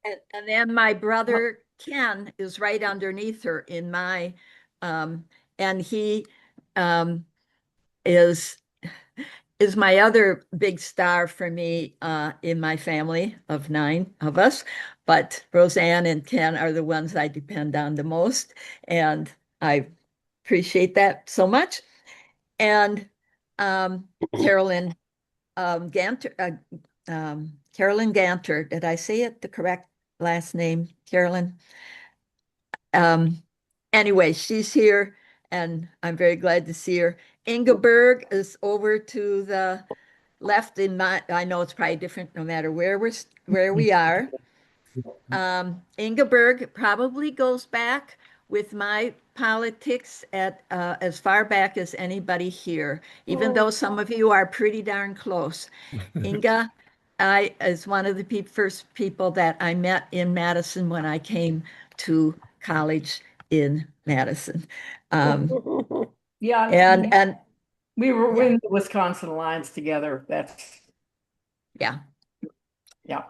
And then my brother Ken is right underneath her in my, um, and he um, is is my other big star for me in my family of nine of us. But Roseanne and Ken are the ones I depend on the most, and I appreciate that so much. And Carolyn Ganter, Carolyn Ganter, did I say it the correct last name, Carolyn? Um, anyway, she's here, and I'm very glad to see her. Ingeborg is over to the left in my, I know it's probably different no matter where we are. Ingeborg probably goes back with my politics at as far back as anybody here, even though some of you are pretty darn close. Inga, I is one of the first people that I met in Madison when I came to college in Madison. Um, Yeah, and we were yeah, in the Wisconsin lines together. yeah. Yeah.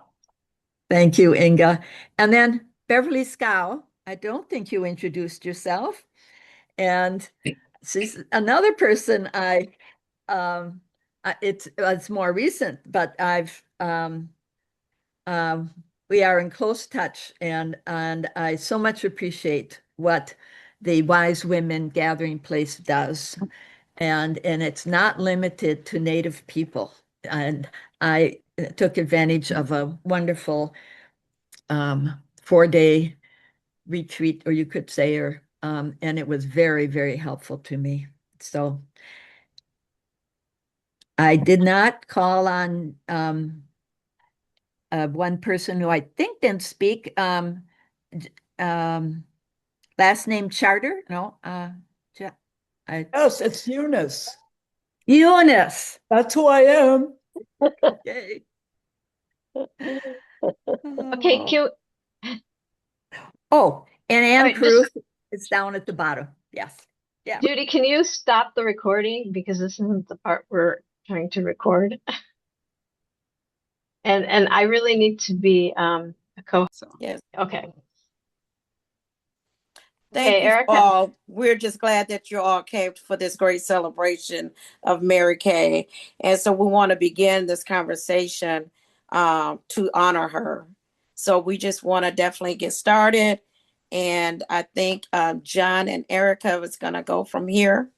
Thank you, Inga. And then Beverly Scow, I don't think you introduced yourself. And she's another person um, it's more recent, but um, we are in close touch, and I so much appreciate what the Wise Women Gathering Place does. And it's not limited to Native people. And I took advantage of a wonderful 4-day retreat, or you could say, and it was very, very helpful to me. So I did not call on one person who I think didn't speak. Um, last name Charter? No, I, Yes, it's Eunice. Eunice. That's who I am. Yay. Okay, Oh. cute. Oh, and All Ann right, just Proof is down at the bottom. Yes. Yeah. Judy, can you stop the recording because this isn't the part we're trying to record? And I really need to be a co. So, yes. Okay. Thank Okay, you Erica. all. We're just glad that you all came for this great celebration of Mary Kay. And so we want to begin this conversation to honor her. So we just want to definitely get started. And I think John and Erica is going to go from here.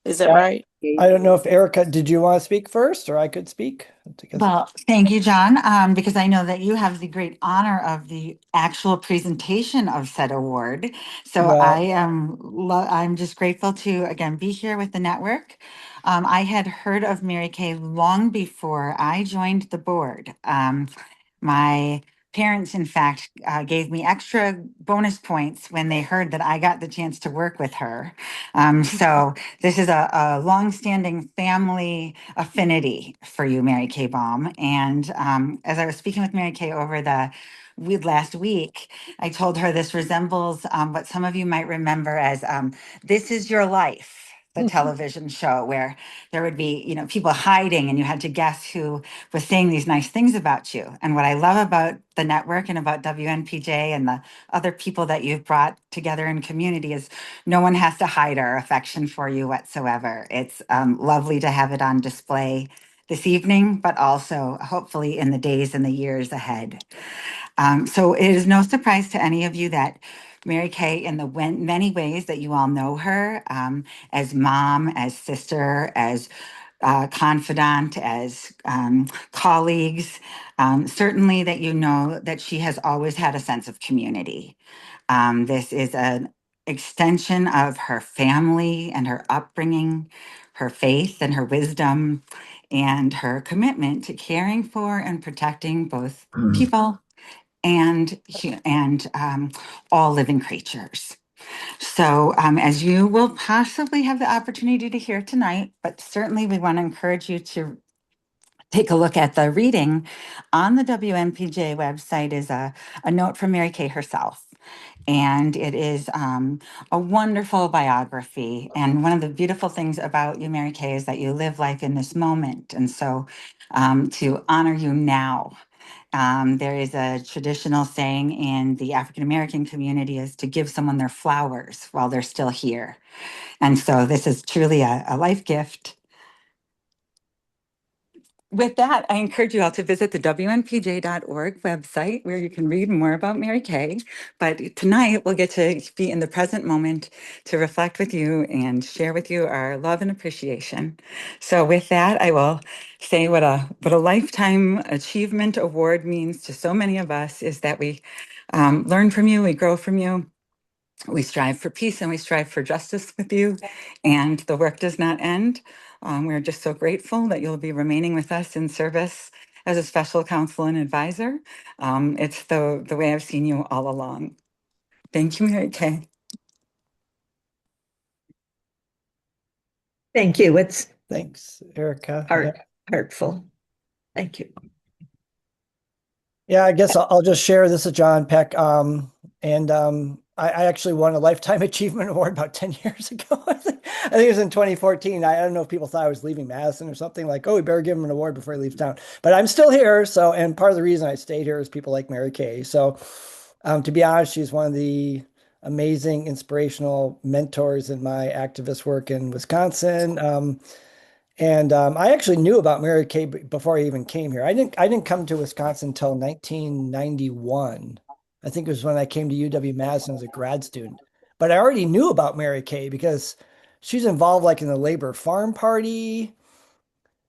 Is that right? I don't know if Erica, did you want to speak first or I could speak? Well, thank you, John, because I know that you have the great honor of the actual presentation of said award. So I Well, am I'm just grateful to again be here with the network. I had heard of Mary Kay long before I joined the board. My parents, in fact, gave me extra bonus points when they heard that I got the chance to work with her. So this is a longstanding family affinity for you, Mary Kay Baum. And as I was speaking with Mary Kay over the last week, I told her this resembles what some of you might remember as This Is Your Life, the television show where there would be, people hiding and you had to guess who was saying these nice things about you. And what I love about the network and about WNPJ and the other people that you've brought together in community is no one has to hide our affection for you whatsoever. It's lovely to have it on display this evening, but also hopefully in the days and the years ahead. So it is no surprise to any of you that Mary Kay, in the many ways that you all know her, as mom, as sister, as confidant, as colleagues, certainly that you know that she has always had a sense of community. This is an extension of her family and her upbringing, her faith and her wisdom, and her commitment to caring for and protecting both people and all living creatures. So, as you will possibly have the opportunity to hear tonight, but certainly we want to encourage you to take a look at the reading, on the WMPJ website is a note from Mary Kay herself. And it is a wonderful biography. And one of the beautiful things about you, Mary Kay, is that you live life in this moment. And so to honor you now, there is a traditional saying in the African American community is to give someone their flowers while they're still here. And so this is truly a life gift. With that, I encourage you all to visit the WNPJ.org website where you can read more about Mary Kay. But tonight, we'll get to be in the present moment to reflect with you and share with you our love and appreciation. So with that, I will say what a lifetime achievement award means to so many of us is that we learn from you, we grow from you. We strive for peace and we strive for justice with you, and the work does not end. We're just so grateful that you'll be remaining with us in service as a special counsel and advisor. It's the way I've seen you all along. Thank you, Mary Kay. Thank you. It's Thanks, Erica. Yeah. heartful. Thank you. Yeah, I guess I'll just share. This is John Peck. I actually won a Lifetime Achievement Award about 10 years ago. I think it was in 2014. I don't know if people thought I was leaving Madison or something like, oh, we better give him an award before he leaves town. But I'm still here. So, and part of the reason I stayed here is people like Mary Kay. So, to be honest, she's one of the amazing, inspirational mentors in my activist work in Wisconsin. I actually knew about Mary Kay before I even came here. I didn't come to Wisconsin until 1991. I think it was when I came to UW-Madison as a grad student. But I already knew about Mary Kay because she's involved like in the Labor Farm Party.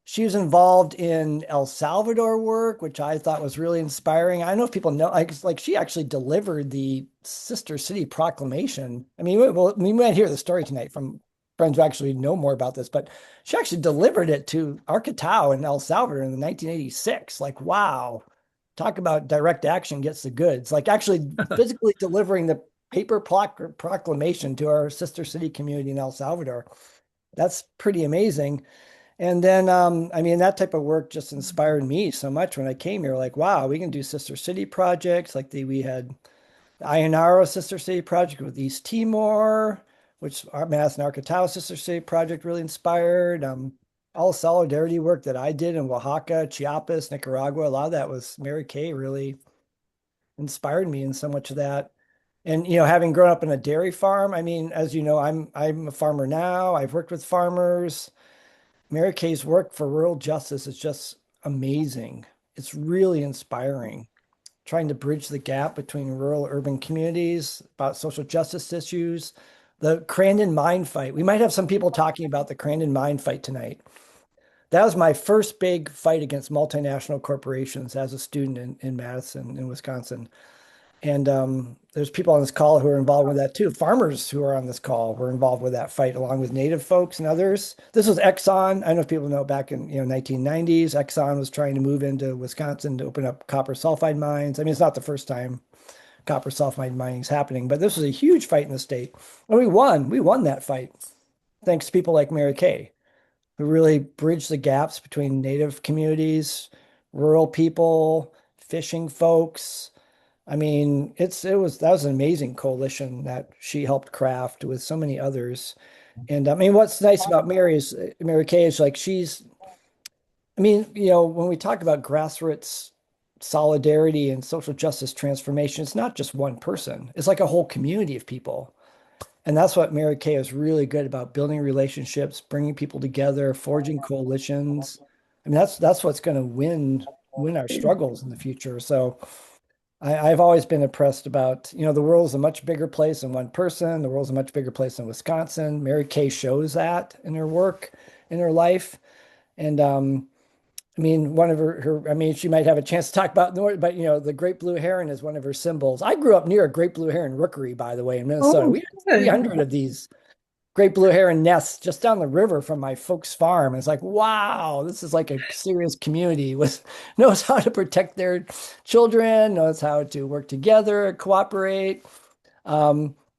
She was involved in El Salvador work, which I thought was really inspiring. I don't know if people know, like she actually delivered the Sister City Proclamation. I mean, we might hear the story tonight from friends who actually know more about this, but she actually delivered it to Arquitao in El Salvador in 1986. Like, wow, talk about direct action gets the goods. Like actually physically delivering the paper proclamation to our sister city community in El Salvador. That's pretty amazing. And then, I mean, that type of work just inspired me so much when I came here. Like, wow, we can do sister city projects. Like we had the Ionaro Sister City Project with East Timor, which our Madison Arquitao Sister City Project really inspired. All solidarity work that I did in Oaxaca, Chiapas, Nicaragua, a lot of that was Mary Kay really inspired me in so much of that. And having grown up in a dairy farm, I mean, as you know, I'm a farmer now. I've worked with farmers. Mary Kay's work for rural justice is just amazing. It's really inspiring. Trying to bridge the gap between rural urban communities about social justice issues. The Crandon mine fight. We might have some people talking about the Crandon mine fight tonight. That was my first big fight against multinational corporations as a student in Madison, in Wisconsin. And there's people on this call who are involved with that too. Farmers who are on this call were involved with that fight, along with Native folks and others. This was Exxon. I don't know if people know back in 1990s, Exxon was trying to move into Wisconsin to open up copper sulfide mines. I mean, it's not the first time copper sulfide mining is happening, but this was a huge fight in the state, and we won. We won that fight thanks to people like Mary Kay, who really bridged the gaps between Native communities, rural people, fishing folks. I mean, that was an amazing coalition that she helped craft with so many others. And I mean, what's nice about Mary Kay is like I mean, when we talk about grassroots solidarity and social justice transformation, it's not just one person. It's like a whole community of people. And that's what Mary Kay is really good about, building relationships, bringing people together, forging coalitions. I mean, that's what's going to win our struggles in the future. So I've always been impressed about, the world's a much bigger place than one person. The world's a much bigger place than Wisconsin. Mary Kay shows that in her work, in her life. And I mean, one of I mean, she might have a chance to talk about North, but the great blue heron is one of her symbols. I grew up near a great blue heron rookery, by the way, in Minnesota. We had 300 of these great blue heron nests just down the river from my folks' farm. It's like, wow, this is like a serious community knows how to protect their children, knows how to work together, cooperate.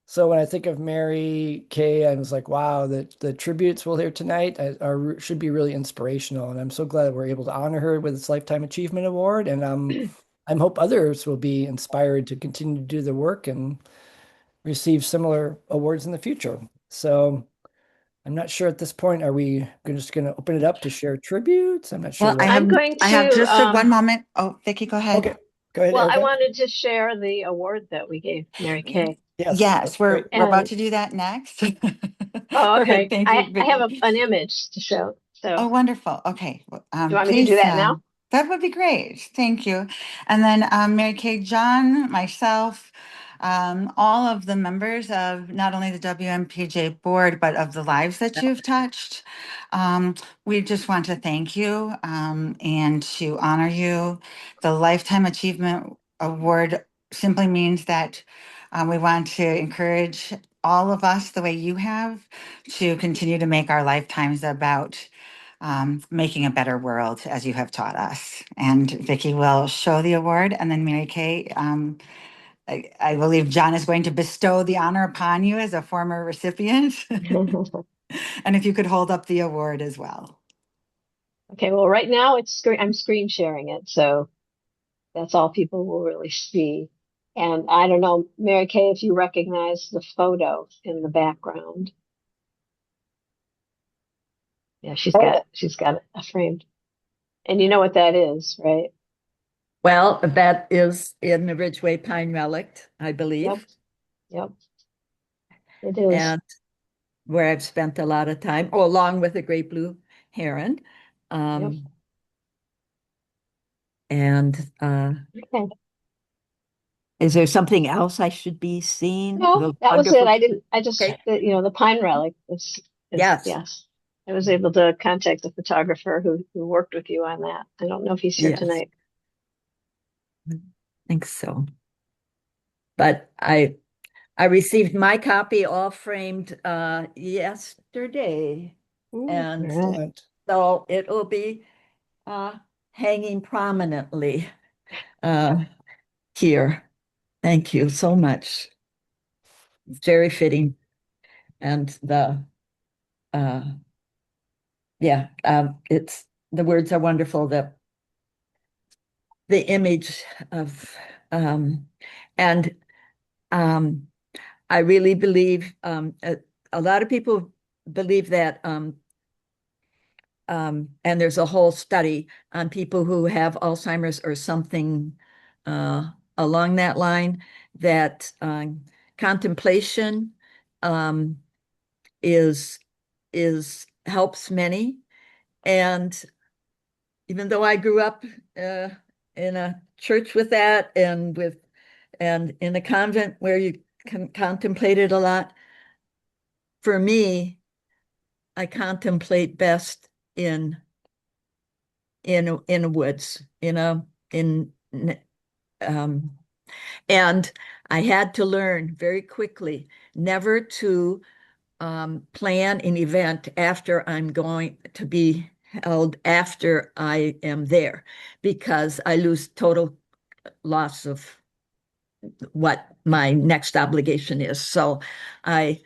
So when I think of Mary Kay, I was like, wow, the tributes we'll hear tonight should be really inspirational. And I'm so glad that we're able to honor her with this Lifetime Achievement Award. And I hope others will be inspired to continue to do the work and receive similar awards in the future. So I'm not sure at this point, are we just going to open it up to share tributes? I'm not sure. Well, I I'm going have to, just one moment. Oh, Vicki, go ahead. Okay, go ahead, well, I Erica. wanted to share the award that we gave Mary Kay. Yes, Yes, that's we're great. about And to do that next. oh, okay. Perfect. Thank you, I have Vicki. an image to show. So Oh, wonderful. Okay. do you want me to do Please, that now? that would be great. Thank you. And then Mary Kay, John, myself, all of the members of not only the WMPJ board, but of the lives that you've touched. We just want to thank you and to honor you. The Lifetime Achievement Award simply means that we want to encourage all of us the way you have to continue to make our lifetimes about making a better world as you have taught us. And Vicki will show the award, and then Mary Kay, I believe John is going to bestow the honor upon you as a former recipient. And if you could hold up the award as well. Okay, well, right now I'm screen sharing it, so that's all people will really see. And I don't know, Mary Kay, if you recognize the photo in the background. Yeah, she's got it framed. And you know what that is, right? Well, that is in the Ridgeway Pine Relic, I believe. Yep. It is. And where I've spent a lot of time, along with the great blue heron. Yep. And Okay. is there something else I should be seeing? No, The that was it. wonderful- I just, Okay. the pine relic Yes. yes. I was able to contact the photographer who worked with you on that. I don't know if he's here Yes. tonight. I think so. But I received my copy all framed yesterday. And Excellent. so it will be hanging prominently here. Thank you so much. It's very fitting. And it's the words are wonderful. The image of and I really believe a lot of people believe that and there's a whole study on people who have Alzheimer's or something along that line, that contemplation is helps many. And even though I grew up in a church with that, and in a convent where you contemplated a lot, for me, I contemplate best in the woods, um, and I had to learn very quickly never to plan an event after I'm going to be held after I am there, because I lose total loss of what my next obligation is. So I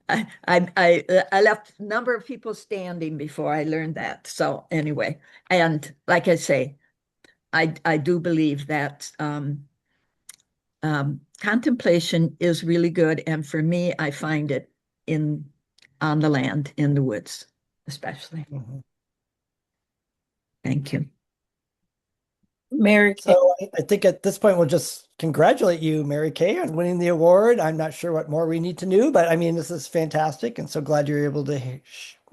left a number of people standing before I learned that. So anyway, and like I say, I do believe that contemplation is really good, and for me, I find it on the land, in the woods, especially. Thank you. Mary Kay. So I think at this point, we'll just congratulate you, Mary Kay, on winning the award. I'm not sure what more we need to do, but I mean, this is fantastic. And so glad you're able to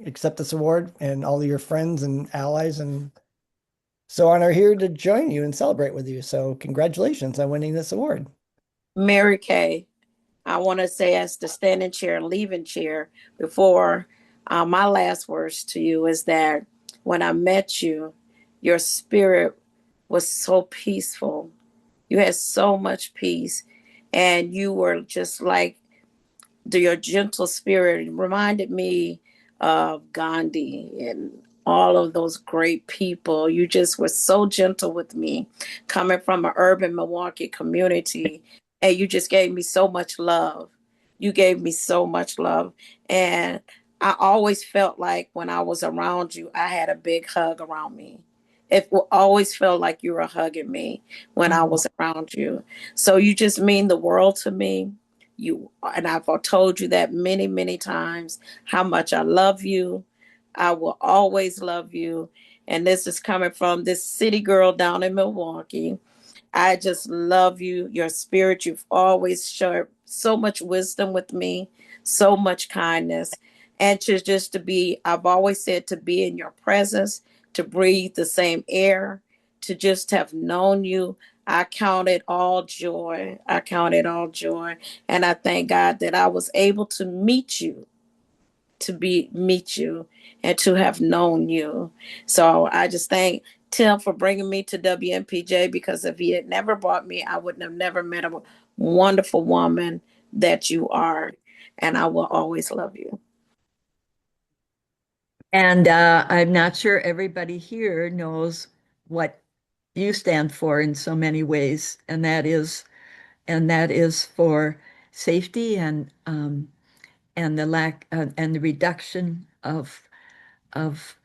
accept this award, and all of your friends and allies and so on are here to join you and celebrate with you. So congratulations on winning this award. Mary Kay, I want to say, as the standing chair and leaving chair, before my last words to you is that when I met you, your spirit was so peaceful. You had so much peace, and you were just like your gentle spirit reminded me of Gandhi and all of those great people. You just were so gentle with me, coming from an urban Milwaukee community, and you just gave me so much love. You gave me so much love. And I always felt like when I was around you, I had a big hug around me. It always felt like you were hugging me when I was around you. So you just mean the world to me. You and I've told you that many, many times how much I love you. I will always love you. And this is coming from this city girl down in Milwaukee. I just love you, your spirit. You've always shared so much wisdom with me, so much kindness. And to be, I've always said to be in your presence, to breathe the same air, to just have known you. I count it all joy. I count it all joy. And I thank God that I was able to meet you, meet you and to have known you. So I just thank Tim for bringing me to WMPJ, because if he had never brought me, I would have never met a wonderful woman that you are. And I will always love you. And I'm not sure everybody here knows what you stand for in so many ways, and that is for safety and the lack and the reduction of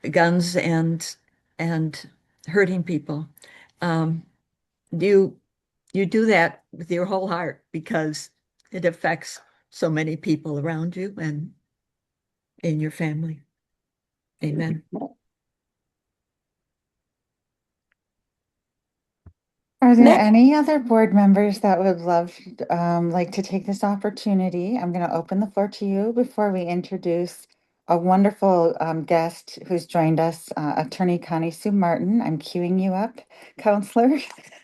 guns and hurting people. Um, you you do that with your whole heart because it affects so many people around you and in your family. Amen. Are there Next. any other board members that would love, like to take this opportunity? I'm going to open the floor to you before we introduce a wonderful guest who's joined us, Attorney Connie Sue Martin. I'm queuing you up, Counselor,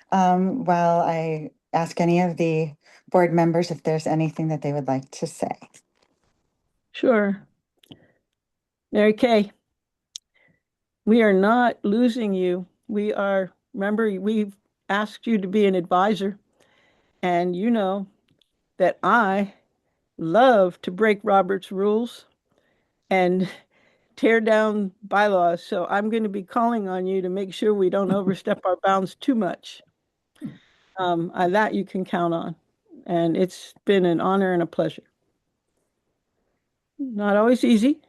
while I ask any of the board members if there's anything that they would like to say. Sure. Mary Kay, we are not losing you. Remember, we've asked you to be an advisor, and you know that I love to break Robert's rules and tear down bylaws. So I'm going to be calling on you to make sure we don't overstep our bounds too much. That you can count on. And it's been an honor and a pleasure. Not always easy,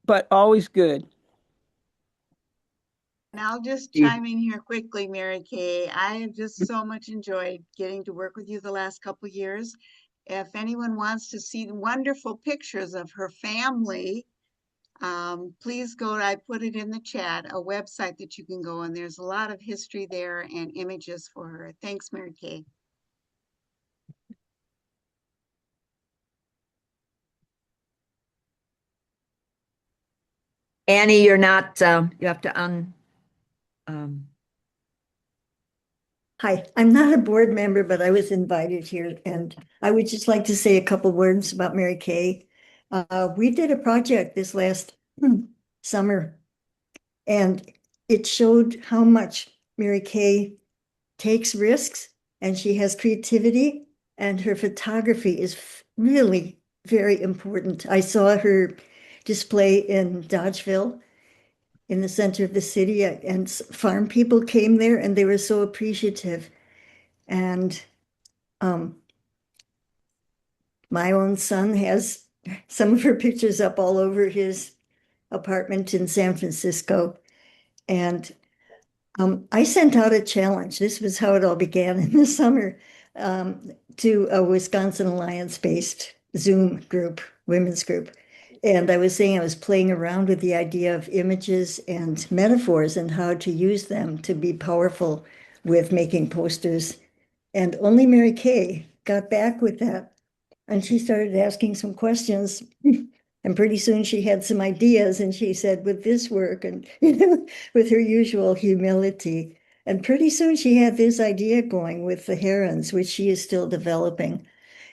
but always good. And I'll just You- chime in here quickly, Mary Kay. I have just so much enjoyed getting to work with you the last couple years. If anyone wants to see the wonderful pictures of her family, please go, I put it in the chat, a website that you can go and there's a lot of history there and images for her. Thanks, Mary Kay. Annie, you're not, you have to um, Hi, I'm not a board member, but I was invited here, and I would just like to say a couple words about Mary Kay. We did a project this last summer, and it showed how much Mary Kay takes risks, and she has creativity, and her photography is really very important. I saw her display in Dodgeville, in the center of the city, and farm people came there, and they were so appreciative. And my own son has some of her pictures up all over his apartment in San Francisco. And I sent out a challenge. This was how it all began in the summer, to a Wisconsin Alliance-based Zoom group, women's group. And I was saying I was playing around with the idea of images and metaphors and how to use them to be powerful with making posters. And only Mary Kay got back with that. And she started asking some questions. And pretty soon she had some ideas and she said, would this work? And, with her usual humility. And pretty soon she had this idea going with the herons, which she is still developing.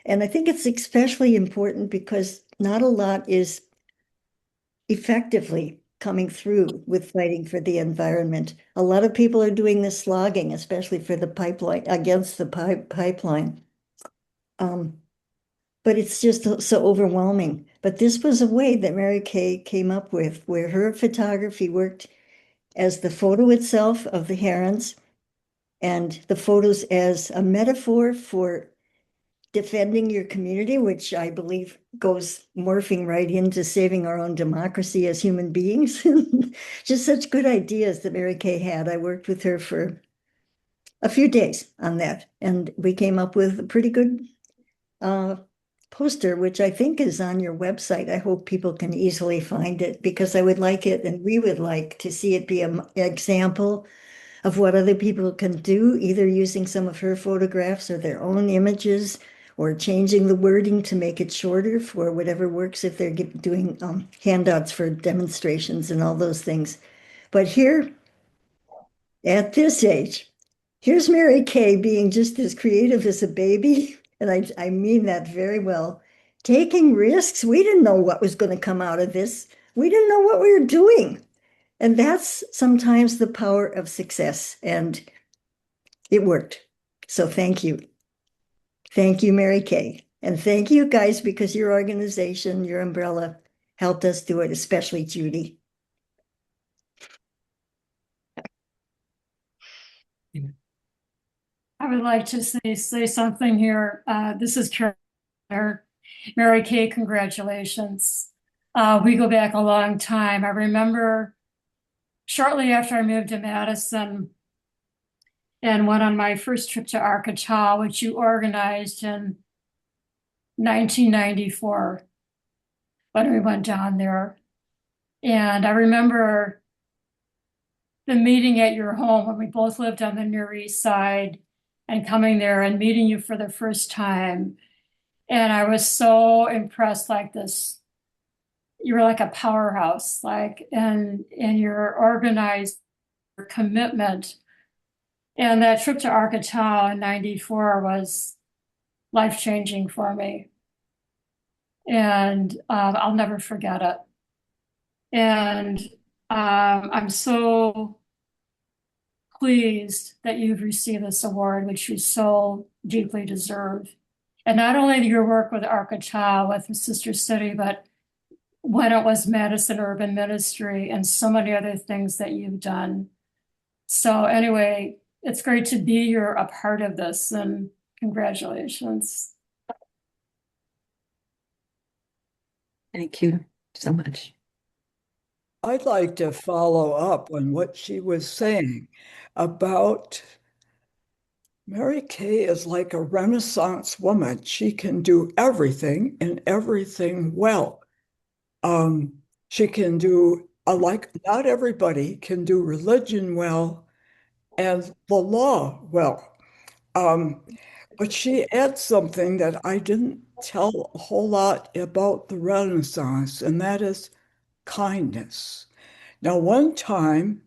And I think it's especially important because not a lot is effectively coming through with fighting for the environment. A lot of people are doing the slogging, especially for the pipeline, against the pipeline. But it's just so overwhelming. But this was a way that Mary Kay came up with where her photography worked as the photo itself of the herons and the photos as a metaphor for defending your community, which I believe goes morphing right into saving our own democracy as human beings. Just such good ideas that Mary Kay had. I worked with her for a few days on that, and we came up with a pretty good poster, which I think is on your website. I hope people can easily find it because I would like it, and we would like to see it be an example of what other people can do, either using some of her photographs or their own images, or changing the wording to make it shorter for whatever works if they're doing handouts for demonstrations and all those things. But here, at this age, here's Mary Kay being just as creative as a baby, and I mean that very well, taking risks. We didn't know what was going to come out of this. We didn't know what we were doing. And that's sometimes the power of success, and it worked. So thank you. Thank you, Mary Kay. And thank you guys, because your organization, your umbrella, helped us do it, especially Judy. I would like to say something here. This is Karen. Mary Kay, congratulations. We go back a long time. I remember shortly after I moved to Madison and went on my first trip to Arkansas, which you organized in 1994 when we went down there. And I remember the meeting at your home when we both lived on the Near East Side and coming there and meeting you for the first time. And I was so impressed, like this, you were like a powerhouse, like, and your organized commitment. And that trip to Arkansas in 94 was life-changing for me. And I'll never forget it. And I'm so pleased that you've received this award, which you so deeply deserve. And not only your work with Arkansas, with the Sister City, but when it was Madison Urban Ministry and so many other things that you've done. So anyway, it's great to be a part of this, and congratulations. Thank you so much. I'd like to follow up on what she was saying about Mary Kay is like a Renaissance woman. She can do everything and everything well. She can do, like, not everybody can do religion well and the law well. But she adds something that I didn't tell a whole lot about the Renaissance, and that is kindness. Now, one time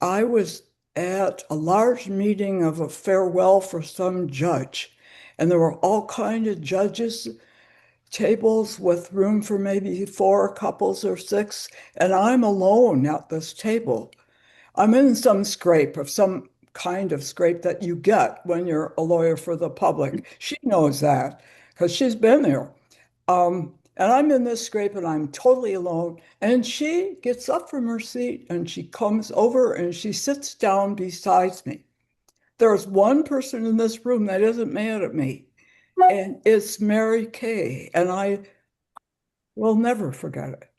I was at a large meeting of a farewell for some judge, and there were all kinds of judges, tables with room for maybe 4 couples or 6, and I'm alone at this table. I'm in some scrape, of some kind of scrape that you get when you're a lawyer for the public. She knows that because she's been there. And I'm in this scrape and I'm totally alone. And she gets up from her seat and she comes over and she sits down beside me. There's one person in this room that isn't mad at me, and it's Mary Kay. And I will never forget it.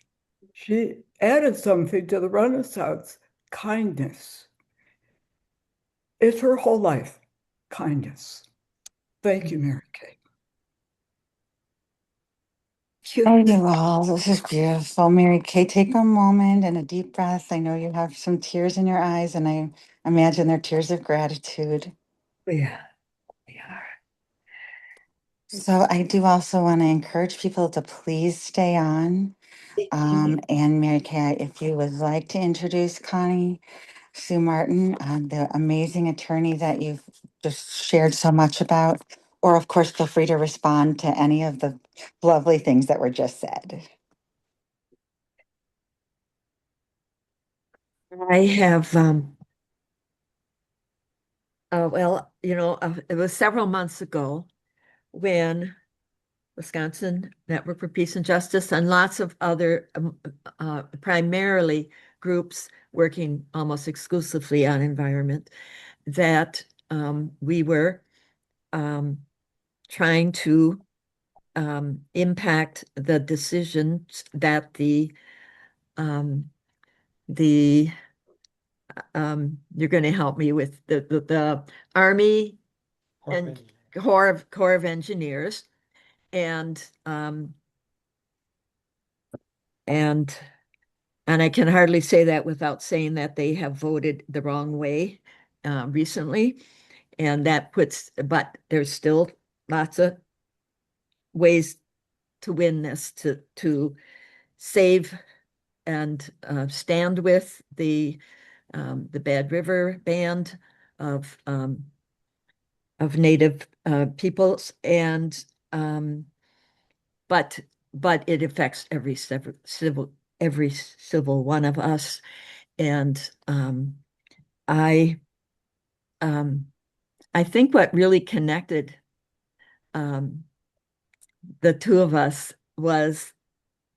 She added something to the Renaissance, kindness. It's her whole life, kindness. Thank you, Mary Kay. Thank you all. This is beautiful. Mary Kay, take a moment and a deep breath. I know you have some tears in your eyes, and I imagine they're tears of gratitude. Yeah, we are. So I do also want to encourage people to please stay on. And Mary Kay, if you would like to introduce Connie Sue Martin, the amazing attorney that you've just shared so much about, or of course, feel free to respond to any of the lovely things that were just said. I have, well, it was several months ago when Wisconsin Network for Peace and Justice and lots of other, primarily groups working almost exclusively on environment, that we were trying to impact the decisions that the you're going to help me with the Army and Corps of Engineers and and and I can hardly say that without saying that they have voted the wrong way recently, and that but there's still lots of ways to win this, to save and stand with the Bad River Band of Native peoples, and but it affects every civil one of us, and I I think what really connected the two of us was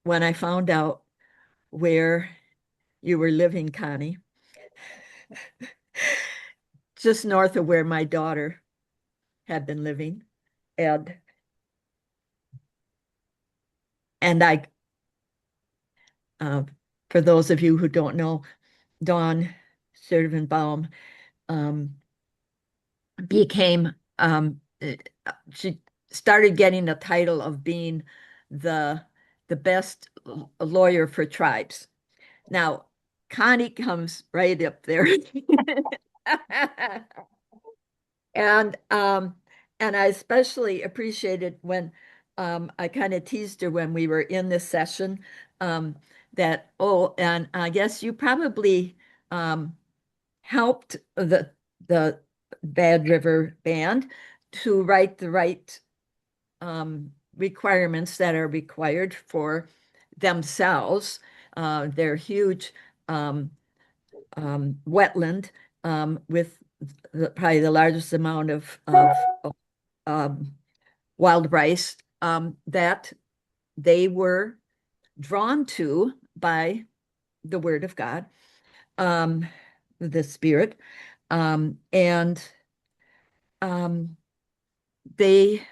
when I found out where you were living, Connie, just north of where my daughter had been living. And I, for those of you who don't know, Dawn Baum became, she started getting the title of being the best lawyer for tribes. Now, Connie comes right up there. And I especially appreciated when I kind of teased her when we were in this session that, oh, and I guess you probably helped the Bad River Band to write the right requirements that are required for themselves. They're huge wetland with probably the largest amount of wild rice that they were drawn to by the word of God, the spirit, and they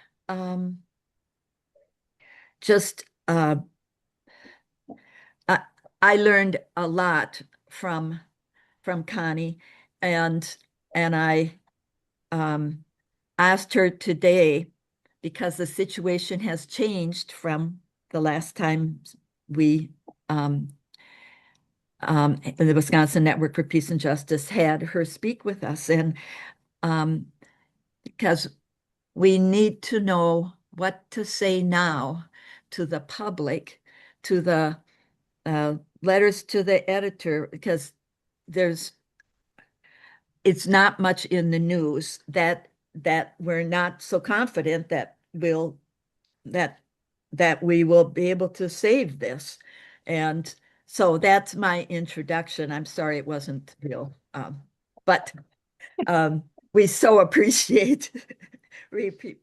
just I learned a lot from Connie, and I asked her today, because the situation has changed from the last time we the Wisconsin Network for Peace and Justice had her speak with us, and because we need to know what to say now to the public, to the letters to the editor, because it's not much in the news that we're not so confident that we will be able to save this. And so that's my introduction. I'm sorry it wasn't real, but we so appreciate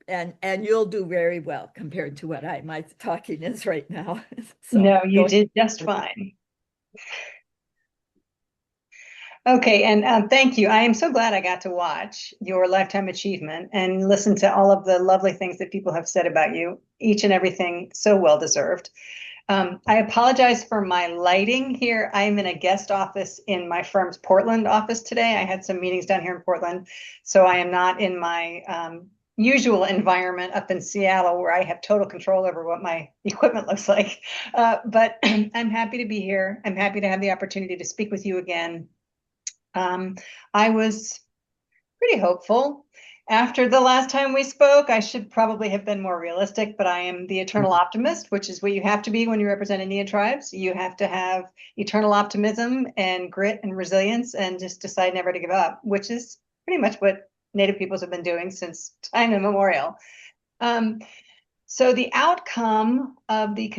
and you'll do very well compared to what my talking is right now. So no, you did just fine. Okay, and thank you. I am so glad I got to watch your Lifetime Achievement and listen to all of the lovely things that people have said about you, each and everything so well deserved. I apologize for my lighting here. I'm in a guest office in my firm's Portland office today. I had some meetings down here in Portland, so I am not in my usual environment up in Seattle where I have total control over what my equipment looks like. But I'm happy to be here. I'm happy to have the opportunity to speak with you again. I was pretty hopeful. After the last time we spoke, I should probably have been more realistic, but I am the eternal optimist, which is what you have to be when you represent Indian tribes. You have to have eternal optimism and grit and resilience and just decide never to give up, which is pretty much what Native peoples have been doing since time immemorial. So the outcome of the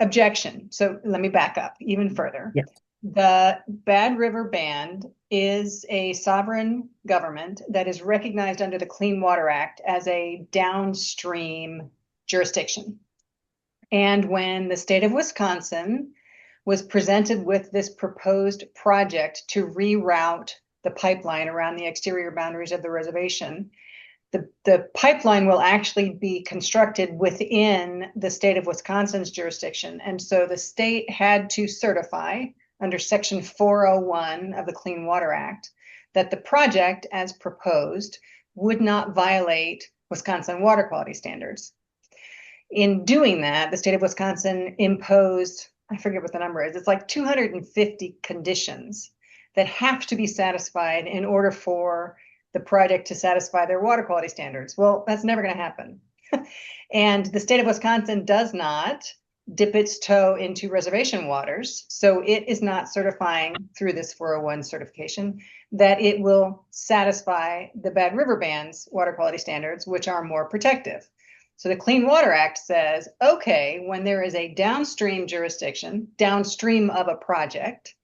objection. So let me back up even further. Yes. The Bad River Band is a sovereign government that is recognized under the Clean Water Act as a downstream jurisdiction. And when the state of Wisconsin was presented with this proposed project to reroute the pipeline around the exterior boundaries of the reservation. The pipeline will actually be constructed within the state of Wisconsin's jurisdiction. And so the state had to certify under Section 401 of the Clean Water Act that the project as proposed would not violate Wisconsin water quality standards. In doing that, the state of Wisconsin imposed, I forget what the number is, it's like 250 conditions that have to be satisfied in order for the project to satisfy their water quality standards. Well, that's never going to happen. And the state of Wisconsin does not dip its toe into reservation waters. So it is not certifying through this 401 certification that it will satisfy the Bad River Band's water quality standards, which are more protective. So the Clean Water Act says, okay, when there is a downstream jurisdiction, downstream of a project,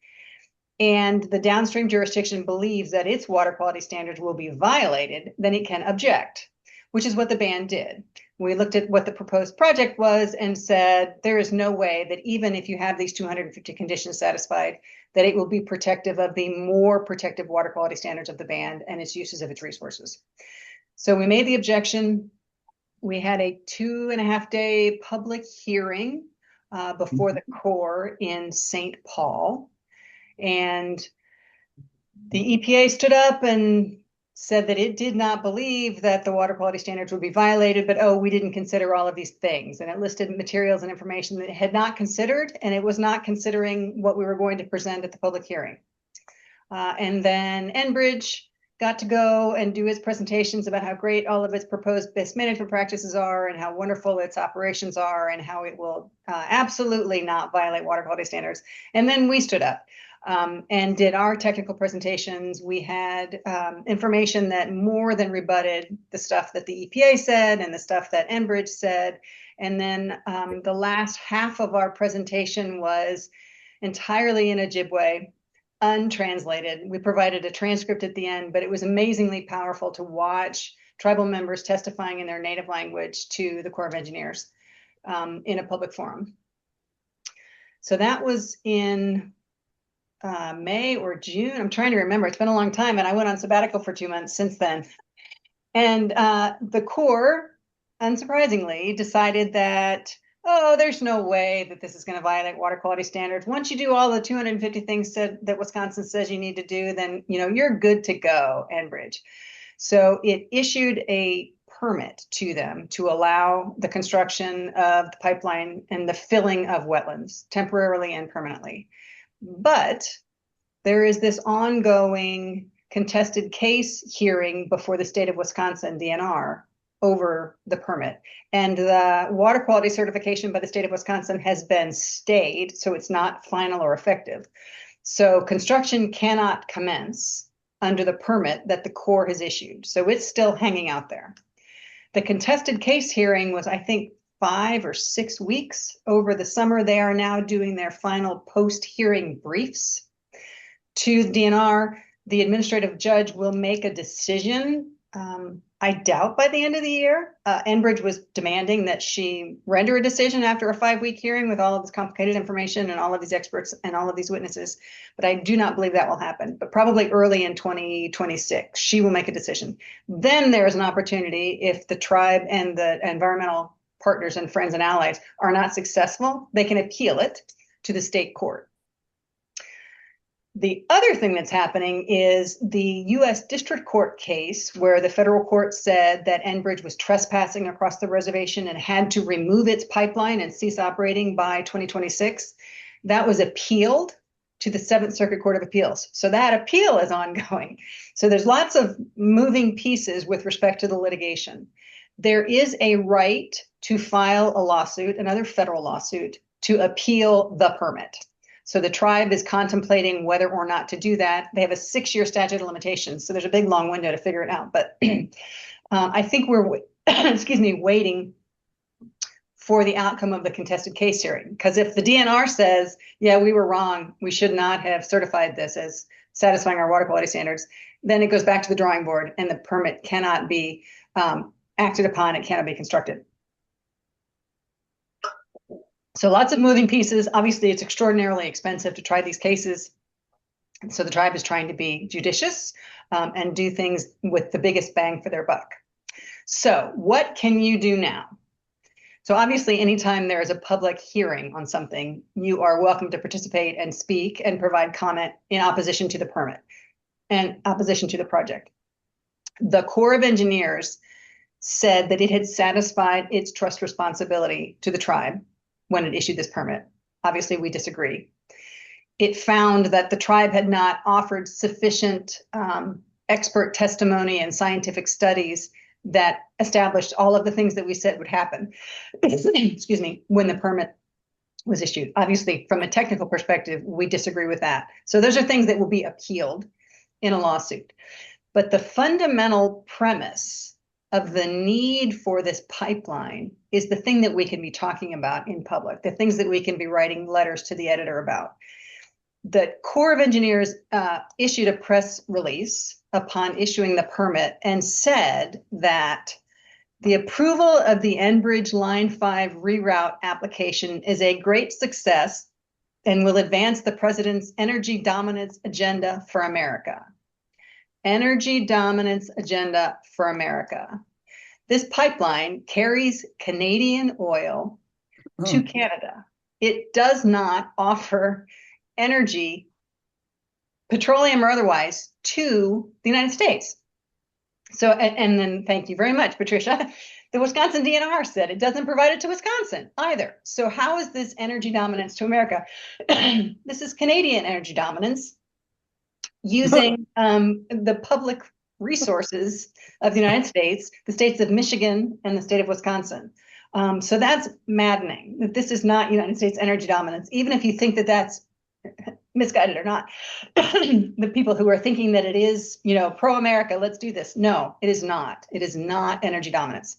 and the downstream jurisdiction believes that its water quality standards will be violated, then it can object, which is what the band did. We looked at what the proposed project was and said, there is no way that even if you have these 250 conditions satisfied, that it will be protective of the more protective water quality standards of the band and its uses of its resources. So we made the objection. We had a 2.5-day public hearing before the Corps in St. Paul. And the EPA stood up and said that it did not believe that the water quality standards would be violated, but oh, we didn't consider all of these things. And it listed materials and information that it had not considered, and it was not considering what we were going to present at the public hearing. And then Enbridge got to go and do its presentations about how great all of its proposed best management practices are and how wonderful its operations are and how it will absolutely not violate water quality standards. And then we stood up and did our technical presentations. We had information that more than rebutted the stuff that the EPA said and the stuff that Enbridge said. And then the last half of our presentation was entirely in Ojibwe, untranslated. We provided a transcript at the end, but it was amazingly powerful to watch tribal members testifying in their native language to the Corps of Engineers in a public forum. So that was in May or June. I'm trying to remember. It's been a long time, and I went on sabbatical for 2 months since then. And the Corps, unsurprisingly, decided that, oh, there's no way that this is going to violate water quality standards. Once you do all the 250 things that Wisconsin says you need to do, then you're good to go, Enbridge. So it issued a permit to them to allow the construction of the pipeline and the filling of wetlands temporarily and permanently. But there is this ongoing contested case hearing before the state of Wisconsin, DNR, over the permit. And the water quality certification by the state of Wisconsin has been stayed, so it's not final or effective. So construction cannot commence under the permit that the Corps has issued. So it's still hanging out there. The contested case hearing was, I think, 5 or 6 weeks over the summer. They are now doing their final post-hearing briefs to the DNR. The administrative judge will make a decision, I doubt by the end of the year. Enbridge was demanding that she render a decision after a 5-week hearing with all of this complicated information and all of these experts and all of these witnesses. But I do not believe that will happen, but probably early in 2026, she will make a decision. Then there is an opportunity, if the tribe and the environmental partners and friends and allies are not successful, they can appeal it to the state court. The other thing that's happening is the U.S. District Court case where the federal court said that Enbridge was trespassing across the reservation and had to remove its pipeline and cease operating by 2026. That was appealed to the 7th Circuit Court of Appeals. So that appeal is ongoing. So there's lots of moving pieces with respect to the litigation. There is a right to file a lawsuit, another federal lawsuit, to appeal the permit. So the tribe is contemplating whether or not to do that. They have a 6-year statute of limitations, so there's a big long window to figure it out. But I think we're, waiting for the outcome of the contested case hearing. Because if the DNR says, yeah, we were wrong, we should not have certified this as satisfying our water quality standards, then it goes back to the drawing board and the permit cannot be acted upon, it cannot be constructed. So lots of moving pieces. Obviously, it's extraordinarily expensive to try these cases. So the tribe is trying to be judicious and do things with the biggest bang for their buck. So what can you do now? So obviously, anytime there is a public hearing on something, you are welcome to participate and speak and provide comment in opposition to the permit and opposition to the project. The Corps of Engineers said that it had satisfied its trust responsibility to the tribe when it issued this permit. Obviously, we disagree. It found that the tribe had not offered sufficient expert testimony and scientific studies that established all of the things that we said would happen, excuse me, when the permit was issued. Obviously, from a technical perspective, we disagree with that. So those are things that will be appealed in a lawsuit. But the fundamental premise of the need for this pipeline is the thing that we can be talking about in public, the things that we can be writing letters to the editor about. The Corps of Engineers issued a press release upon issuing the permit and said that the approval of the Enbridge Line 5 reroute application is a great success and will advance the president's energy dominance agenda for America. Energy dominance agenda for America. This pipeline carries Canadian oil to Canada. It does not offer energy, petroleum or otherwise, to the United States. So, and then thank you very much, Patricia. The Wisconsin DNR said it doesn't provide it to Wisconsin either. So how is this energy dominance to America? This is Canadian energy dominance using the public resources of the United States, the states of Michigan and the state of Wisconsin. So that's maddening, that this is not United States energy dominance, even if you think that that's misguided or not. The people who are thinking that it is, pro-America, let's do this. No, it is not. It is not energy dominance.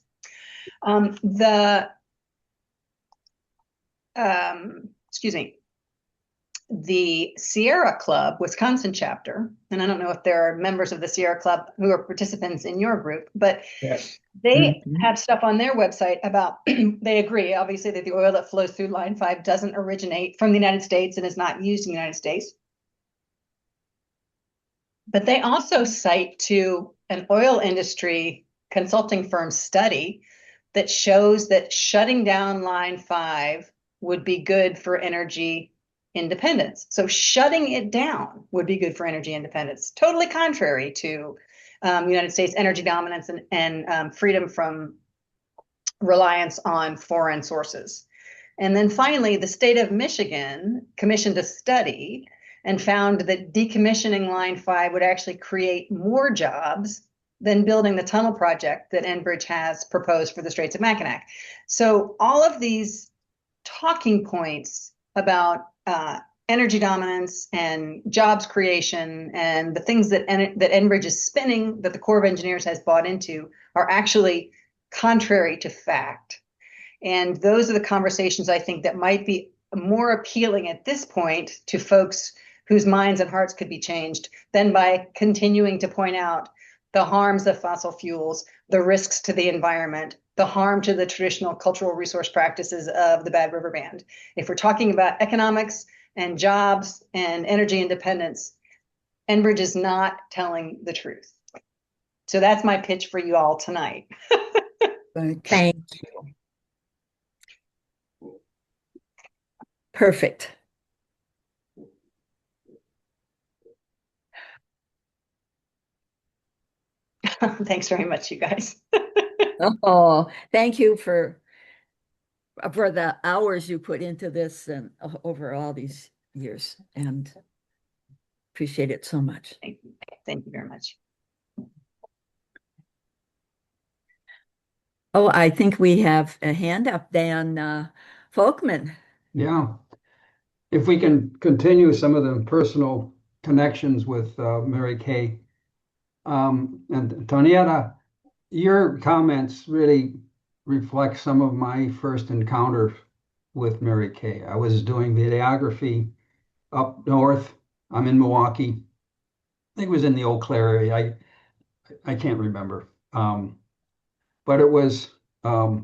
The Sierra Club Wisconsin chapter, and I don't know if there are members of the Sierra Club who are participants in your group, but Yes. they have stuff on their website about, they agree, obviously, that the oil that flows through Line 5 doesn't originate from the United States and is not used in the United States. But they also cite to an oil industry consulting firm study that shows that shutting down Line 5 would be good for energy independence. So shutting it down would be good for energy independence, totally contrary to United States energy dominance and freedom from reliance on foreign sources. And then finally, the state of Michigan commissioned a study and found that decommissioning Line 5 would actually create more jobs than building the tunnel project that Enbridge has proposed for the Straits of Mackinac. So all of these talking points about energy dominance and jobs creation and the things that Enbridge is spinning, that the Corps of Engineers has bought into, are actually contrary to fact. And those are the conversations I think that might be more appealing at this point to folks whose minds and hearts could be changed than by continuing to point out the harms of fossil fuels, the risks to the environment, the harm to the traditional cultural resource practices of the Bad River Band. If we're talking about economics and jobs and energy independence, Enbridge is not telling the truth. So that's my pitch for you all tonight. Thank you. Perfect. Thanks very much, you guys. Oh, thank you for the hours you put into this and over all these years, and appreciate it so much. Thank you very much. Oh, I think we have a hand up, Dan Folkman. Yeah. If we can continue some of the personal connections with Mary Kay. And Tonietta, your comments really reflect some of my first encounters with Mary Kay. I was doing videography up north. I'm in Milwaukee. I think it was in the Eau Claire area. I can't remember. But it was a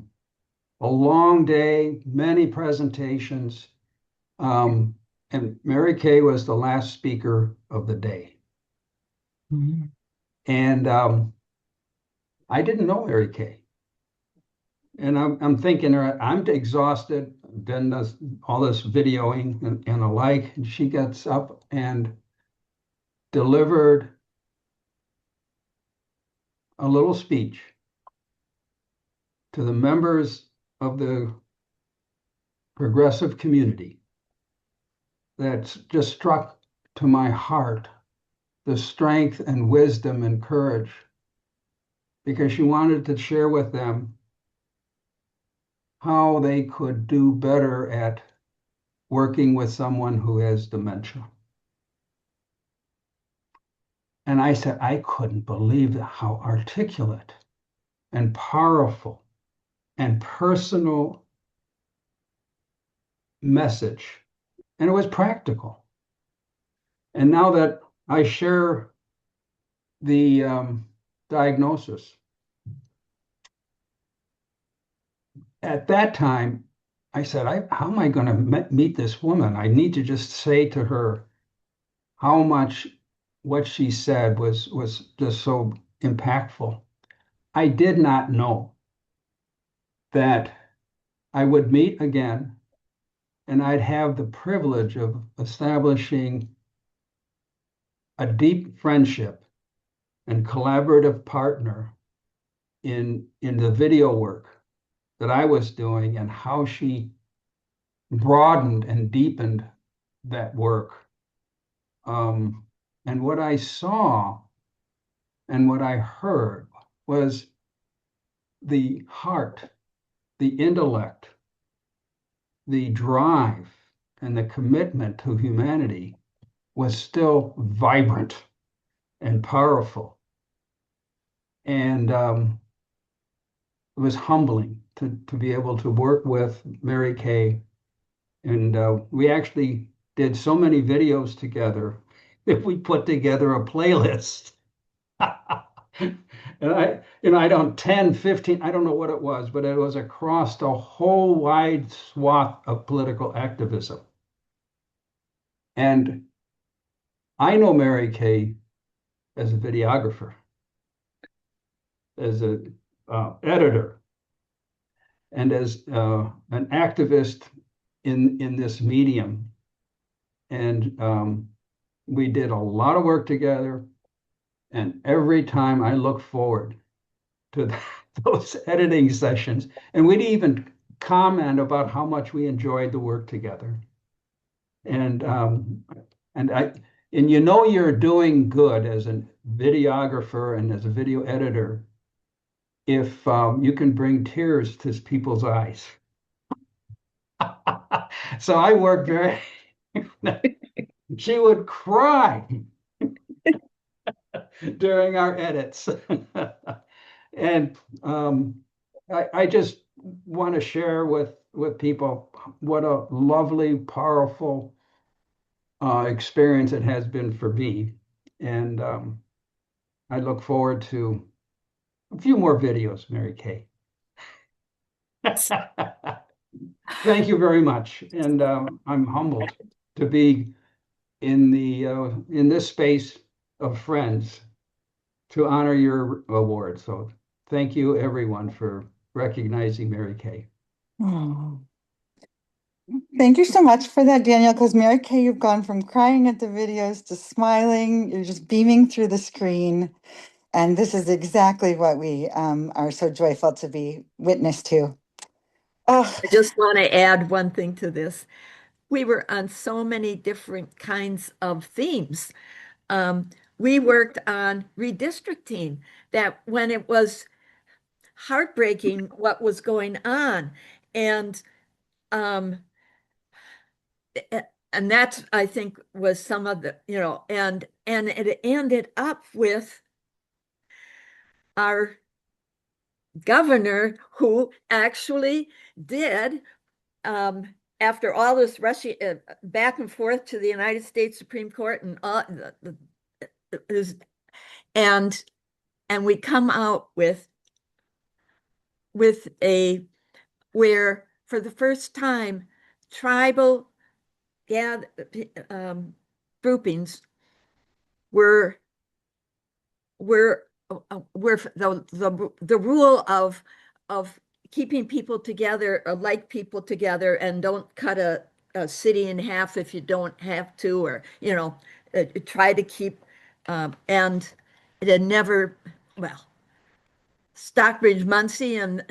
long day, many presentations. And Mary Kay was the last speaker of the day. And I didn't know Mary Kay. And I'm thinking, I'm exhausted, done all this videoing and alike. And she gets up and delivered a little speech to the members of the progressive community that just struck to my heart the strength and wisdom and courage, because she wanted to share with them how they could do better at working with someone who has dementia. And I said, I couldn't believe how articulate and powerful and personal message. And it was practical. And now that I share the diagnosis, at that time, I said, how am I going to meet this woman? I need to just say to her how much what she said was just so impactful. I did not know that I would meet again and I'd have the privilege of establishing a deep friendship and collaborative partner in the video work that I was doing, and how she broadened and deepened that work. And what I saw and what I heard was the heart, the intellect, the drive, and the commitment to humanity was still vibrant and powerful. And it was humbling to be able to work with Mary Kay. And we actually did so many videos together that we put together a playlist. And I don't 10, 15, I don't know what it was, but it was across the whole wide swath of political activism. And I know Mary Kay as a videographer, as an editor, and as an activist in this medium. And we did a lot of work together. And every time I look forward to those editing sessions, and we'd even comment about how much we enjoyed the work together. And you know you're doing good as a videographer and as a video editor if you can bring tears to people's eyes. So I worked very. She would cry during our edits. And I just want to share with people what a lovely, powerful experience it has been for me. And I look forward to a few more videos, Mary Kay. Thank you very much. And I'm humbled to be in this space of friends to honor your award. So thank you, everyone, for recognizing Mary Kay. Oh. Thank you so much for that, Daniel, because Mary Kay, you've gone from crying at the videos to smiling. You're just beaming through the screen. And this is exactly what we are so joyful to be witness to. Oh, I just want to add one thing to this. We were on so many different kinds of themes. We worked on redistricting, that when it was heartbreaking what was going on. And um, and that, I think, was some of the, and it ended up with our governor, who actually did, after all this rushing back and forth to the United States Supreme Court and all and we come out with where for the first time tribal groupings were the rule of keeping people together, like people together, and don't cut a city in half if you don't have to, or try to keep and it had never, well, Stockbridge, Muncie, and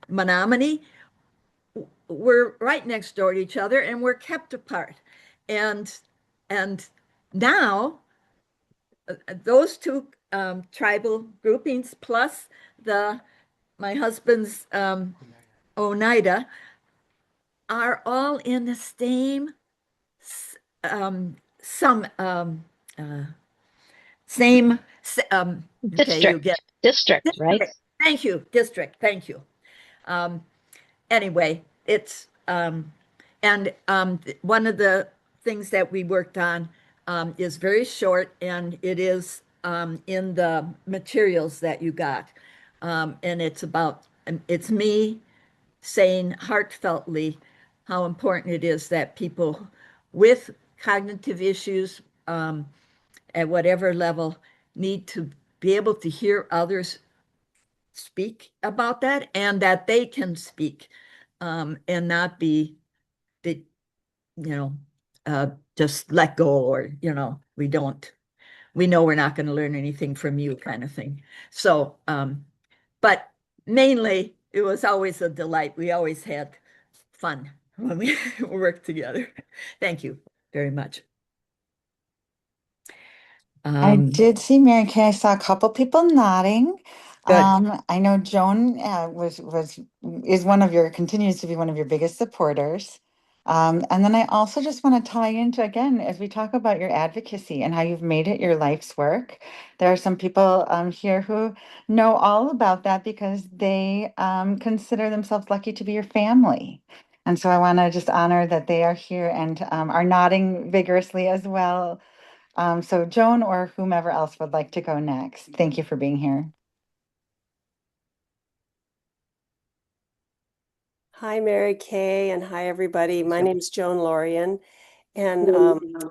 Menominee were right next door to each other and were kept apart. And and now those two tribal groupings plus the my husband's Oneida are all in the same some same okay, you get District, right? district. Thank you, district. Thank you. Anyway, it's and one of the things that we worked on is very short, and it is in the materials that you got, and it's me saying heartfeltly how important it is that people with cognitive issues at whatever level need to be able to hear others speak about that, and that they can speak and not be the just let go, or we know we're not going to learn anything from you kind of thing. So but mainly it was always a delight. We always had fun when we worked together. Thank you very much. I did see Mary Kay. I saw a couple people nodding. Good. I know Joan continues to be one of your biggest supporters. And then I also just want to tie into, again, as we talk about your advocacy and how you've made it your life's work. There are some people here who know all about that because they consider themselves lucky to be your family. And so I want to just honor that they are here and are nodding vigorously as well. So Joan or whomever else would like to go next. Thank you for being here. Hi, Mary Kay, and hi, everybody. My name's Joan Lorian, and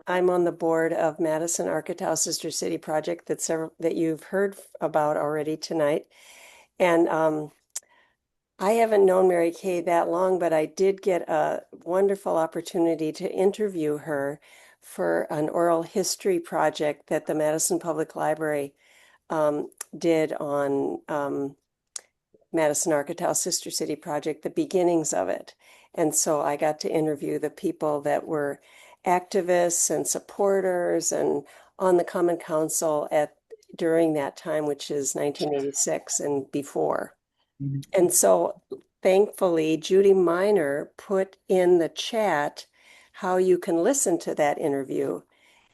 I'm on the board of Madison Architectural Sister City Project that you've heard about already tonight. And I haven't known Mary Kay that long, but I did get a wonderful opportunity to interview her for an oral history project that the Madison Public Library did on Madison Architectural Sister City Project, the beginnings of it. And so I got to interview the people that were activists and supporters and on the Common Council during that time, which is 1986 and before. And so thankfully, Judy Miner put in the chat how you can listen to that interview.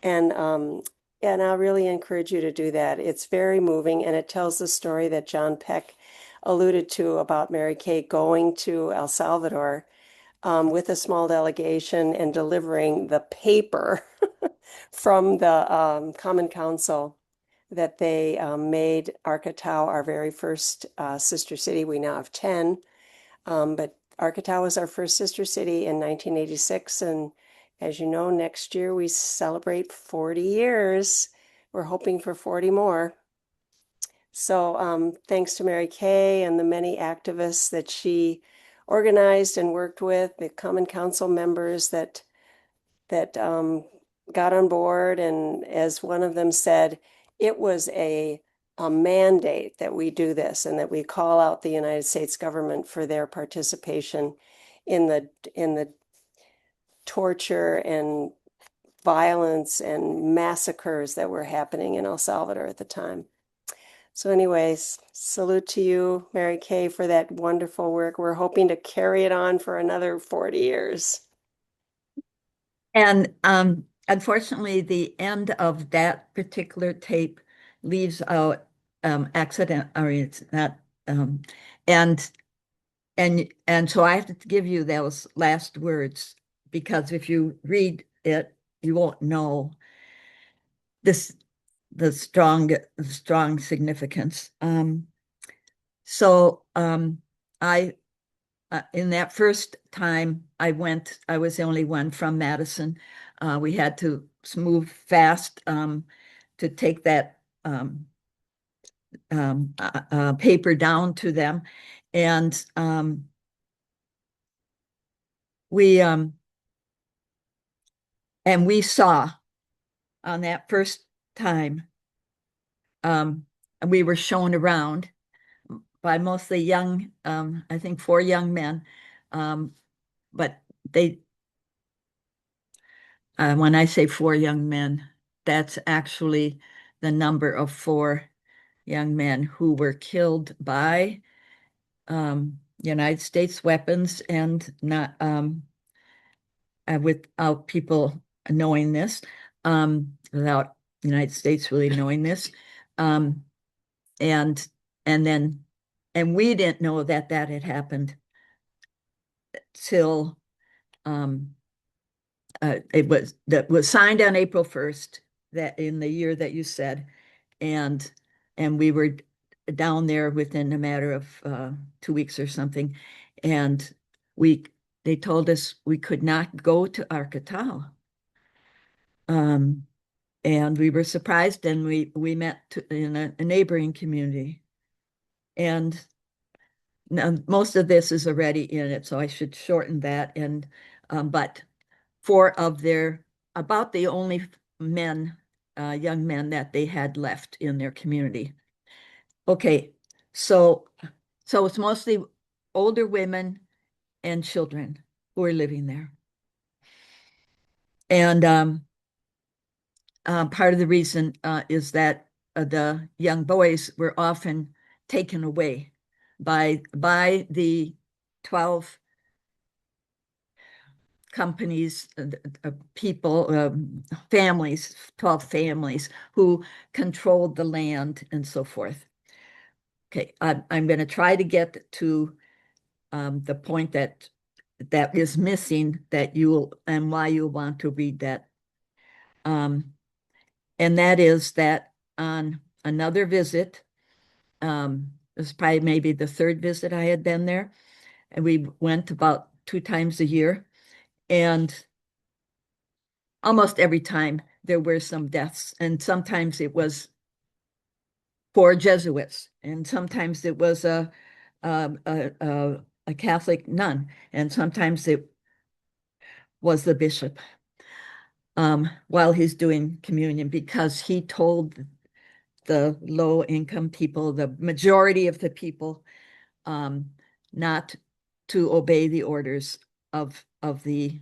And I really encourage you to do that. It's very moving, and it tells the story that John Peck alluded to about Mary Kay going to El Salvador with a small delegation and delivering the paper from the Common Council that they made Arcatao our very first sister city. We now have 10, but Arcatao was our first sister city in 1986, and as you know, next year we celebrate 40 years. We're hoping for 40 more. So thanks to Mary Kay and the many activists that she organized and worked with, the Common Council members that got on board. And as one of them said, it was a mandate that we do this and that we call out the United States government for their participation in the torture and violence and massacres that were happening in El Salvador at the time. So anyways, salute to you, Mary Kay, for that wonderful work. We're hoping to carry it on for another 40 years. And unfortunately, the end of that particular tape leaves out accident, or it's not, and so I have to give you those last words, because if you read it, you won't know the strong significance. So I in that first time I went, I was the only one from Madison. We had to move fast to take that paper down to them. And we saw on that first time, we were shown around by mostly young, I think 4 young men. But they, when I say 4 young men, that's actually the number of 4 young men who were killed by United States weapons, and not without people knowing this, without United States really knowing this, um, and then we didn't know that had happened till it was signed on April 1st, that in the year that you said, and we were down there within a matter of 2 weeks or something, and they told us we could not go to Arkatal. And we were surprised, and we met in a neighboring community. And now most of this is already in it, so I should shorten that. And but 4 of about the only men, young men that they had left in their community. Okay, so it's mostly older women and children who are living there. And part of the reason is that the young boys were often taken away by the 12 companies, people, families, 12 families who controlled the land and so forth. Okay, I'm going to try to get to the point that is missing, that and why you want to read that. And that is that on another visit, it was probably maybe the 3rd visit I had been there, and we went about 2 times a year, and almost every time there were some deaths, and sometimes it was 4 Jesuits, and sometimes it was a Catholic nun, and sometimes it was the bishop while he's doing communion, because he told the low income people, the majority of the people, not to obey the orders of the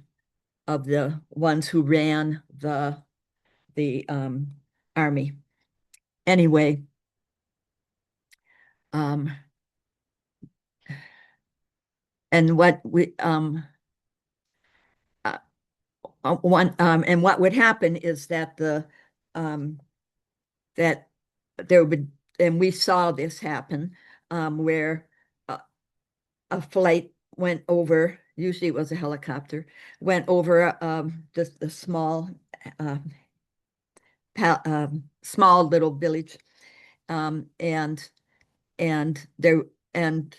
ones who ran the army. Anyway, and what we and what would happen is that that there would, and we saw this happen, where a flight went over, usually it was a helicopter, went over just a small small little village, and there, and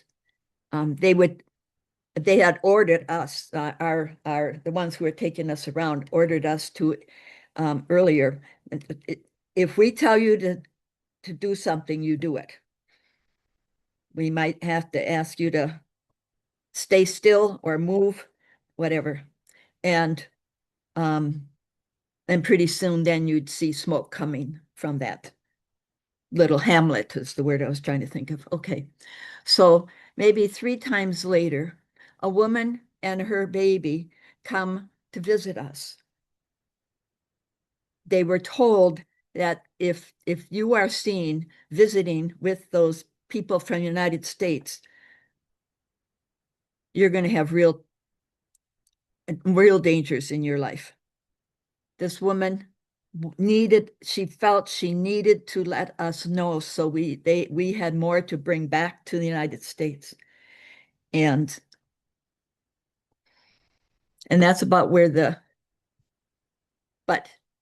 they had ordered us, the ones who were taking us around ordered us to earlier, if we tell you to do something, you do it. We might have to ask you to stay still or move, whatever. And pretty soon then you'd see smoke coming from that little hamlet, is the word I was trying to think of. Okay, so maybe 3 times later, a woman and her baby come to visit us. They were told that if you are seen visiting with those people from the United States, you're going to have real dangers in your life. This woman felt she needed to let us know, so we had more to bring back to the United States. And that's about where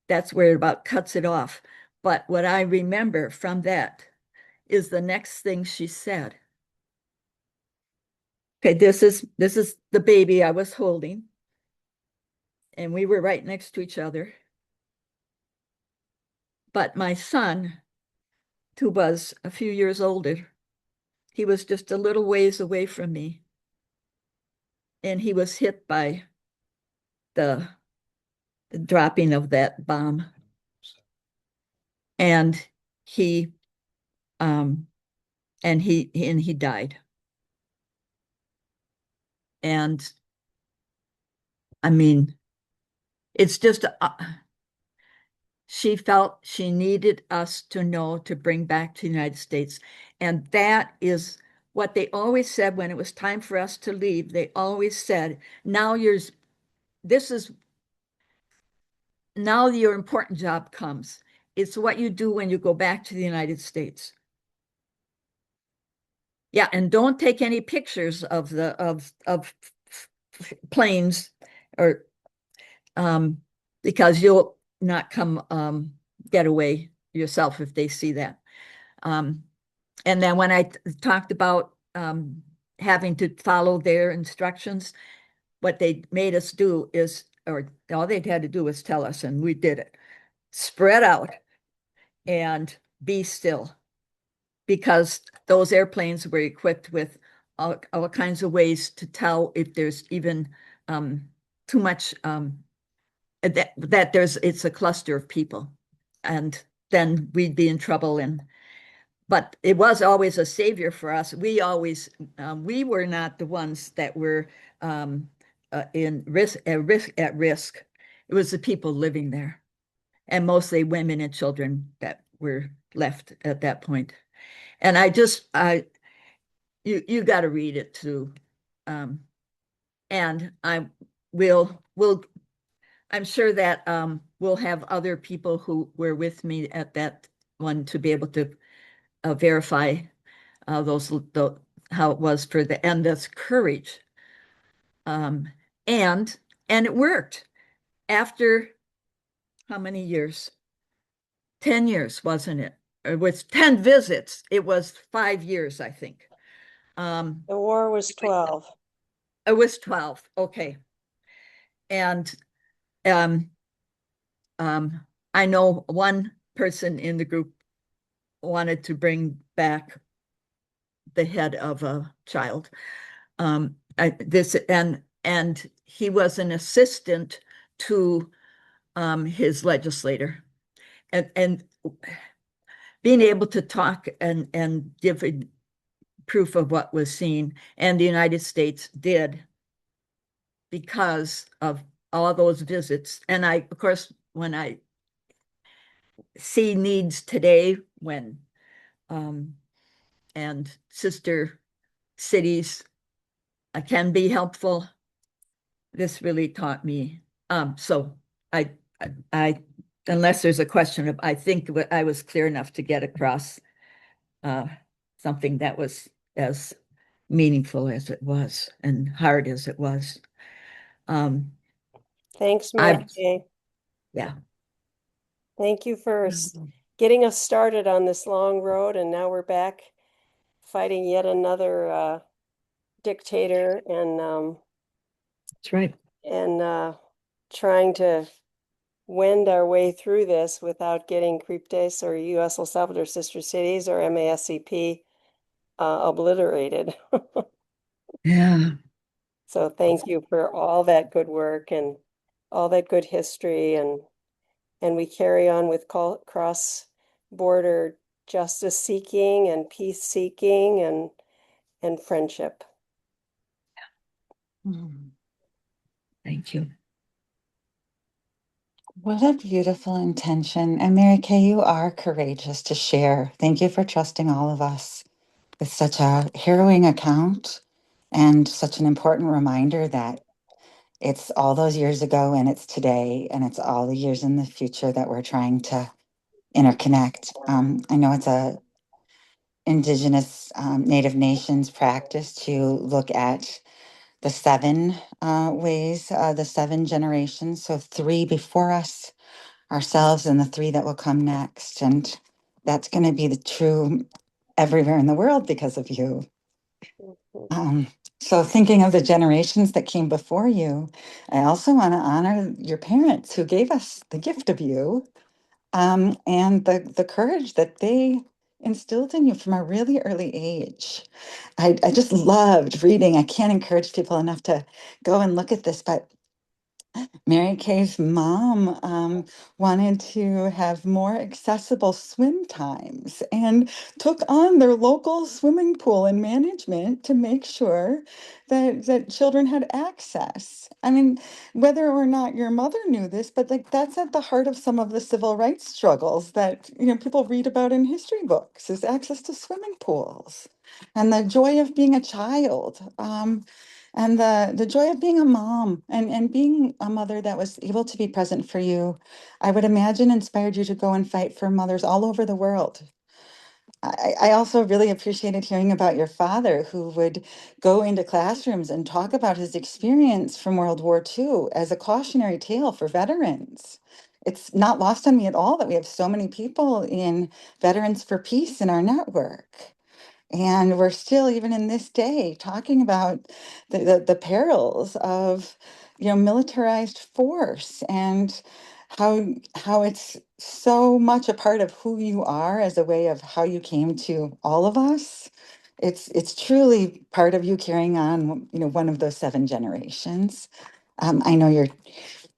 that's where it about cuts it off. But what I remember from that is the next thing she said. Okay, this is the baby I was holding, and we were right next to each other. But my son, who was a few years older, he was just a little ways away from me, and he was hit by the dropping of that bomb, and he um he died. And I mean, it's just she felt she needed us to know to bring back to the United States. And that is what they always said when it was time for us to leave. They always said, this is now your important job comes. It's what you do when you go back to the United States. Yeah, and don't take any pictures of the of planes or because you'll not come get away yourself if they see that. And then when I talked about having to follow their instructions, what they made us do is, or all they'd had to do was tell us, and we did it. Spread out and be still, because those airplanes were equipped with all kinds of ways to tell if there's even too much that it's a cluster of people, and then we'd be in trouble. But it was always a savior for us. We were not the ones that were in at risk. It was the people living there, and mostly women and children that were left at that point. And you got to read it too. And will I'm sure that we'll have other people who were with me at that one to be able to verify how it was for the and that's courage. Um, and it worked after how many years? 10 years, wasn't it? With 10 visits, it was 5 years, I think. The war was 12. It was 12. Okay. And um, I know one person in the group wanted to bring back the head of a child. And he was an assistant to his legislator, and being able to talk and give proof of what was seen, and the United States did because of all those visits. And of course, when I see needs today, when and sister cities can be helpful, this really taught me. So I, unless there's a question, I think I was clear enough to get across something that was as meaningful as it was and hard as it was. Thanks, Mary Kay. Yeah. Thank you for getting us started on this long road, and now we're back fighting yet another dictator and that's right. And trying to wend our way through this without getting CRIPTES or U.S. El Salvador Sister Cities or MASCP obliterated. Yeah. So thank you for all that good work and all that good history, and we carry on with cross-border justice seeking and peace seeking and friendship. Thank you. What a beautiful intention. And Mary Kay, you are courageous to share. Thank you for trusting all of us with such a harrowing account and such an important reminder that it's all those years ago and it's today and it's all the years in the future that we're trying to interconnect. I know it's a Indigenous Native Nations practice to look at the seven ways, the seven generations. So 3 before us, ourselves, and the 3 that will come next. And that's going to be the true everywhere in the world because of you. So thinking of the generations that came before you, I also want to honor your parents who gave us the gift of you, and the courage that they instilled in you from a really early age. I just loved reading. I can't encourage people enough to go and look at this, but Mary Kay's mom wanted to have more accessible swim times and took on their local swimming pool and management to make sure that children had access. I mean, whether or not your mother knew this, but like that's at the heart of some of the civil rights struggles that people read about in history books is access to swimming pools and the joy of being a child. And the joy of being a mom and being a mother that was able to be present for you, I would imagine inspired you to go and fight for mothers all over the world. I also really appreciated hearing about your father who would go into classrooms and talk about his experience from World War II as a cautionary tale for veterans. It's not lost on me at all that we have so many people in Veterans for Peace in our network. And we're still, even in this day, talking about the perils of, militarized force and how it's so much a part of who you are as a way of how you came to all of us. It's truly part of you carrying on, one of those 7 generations. I know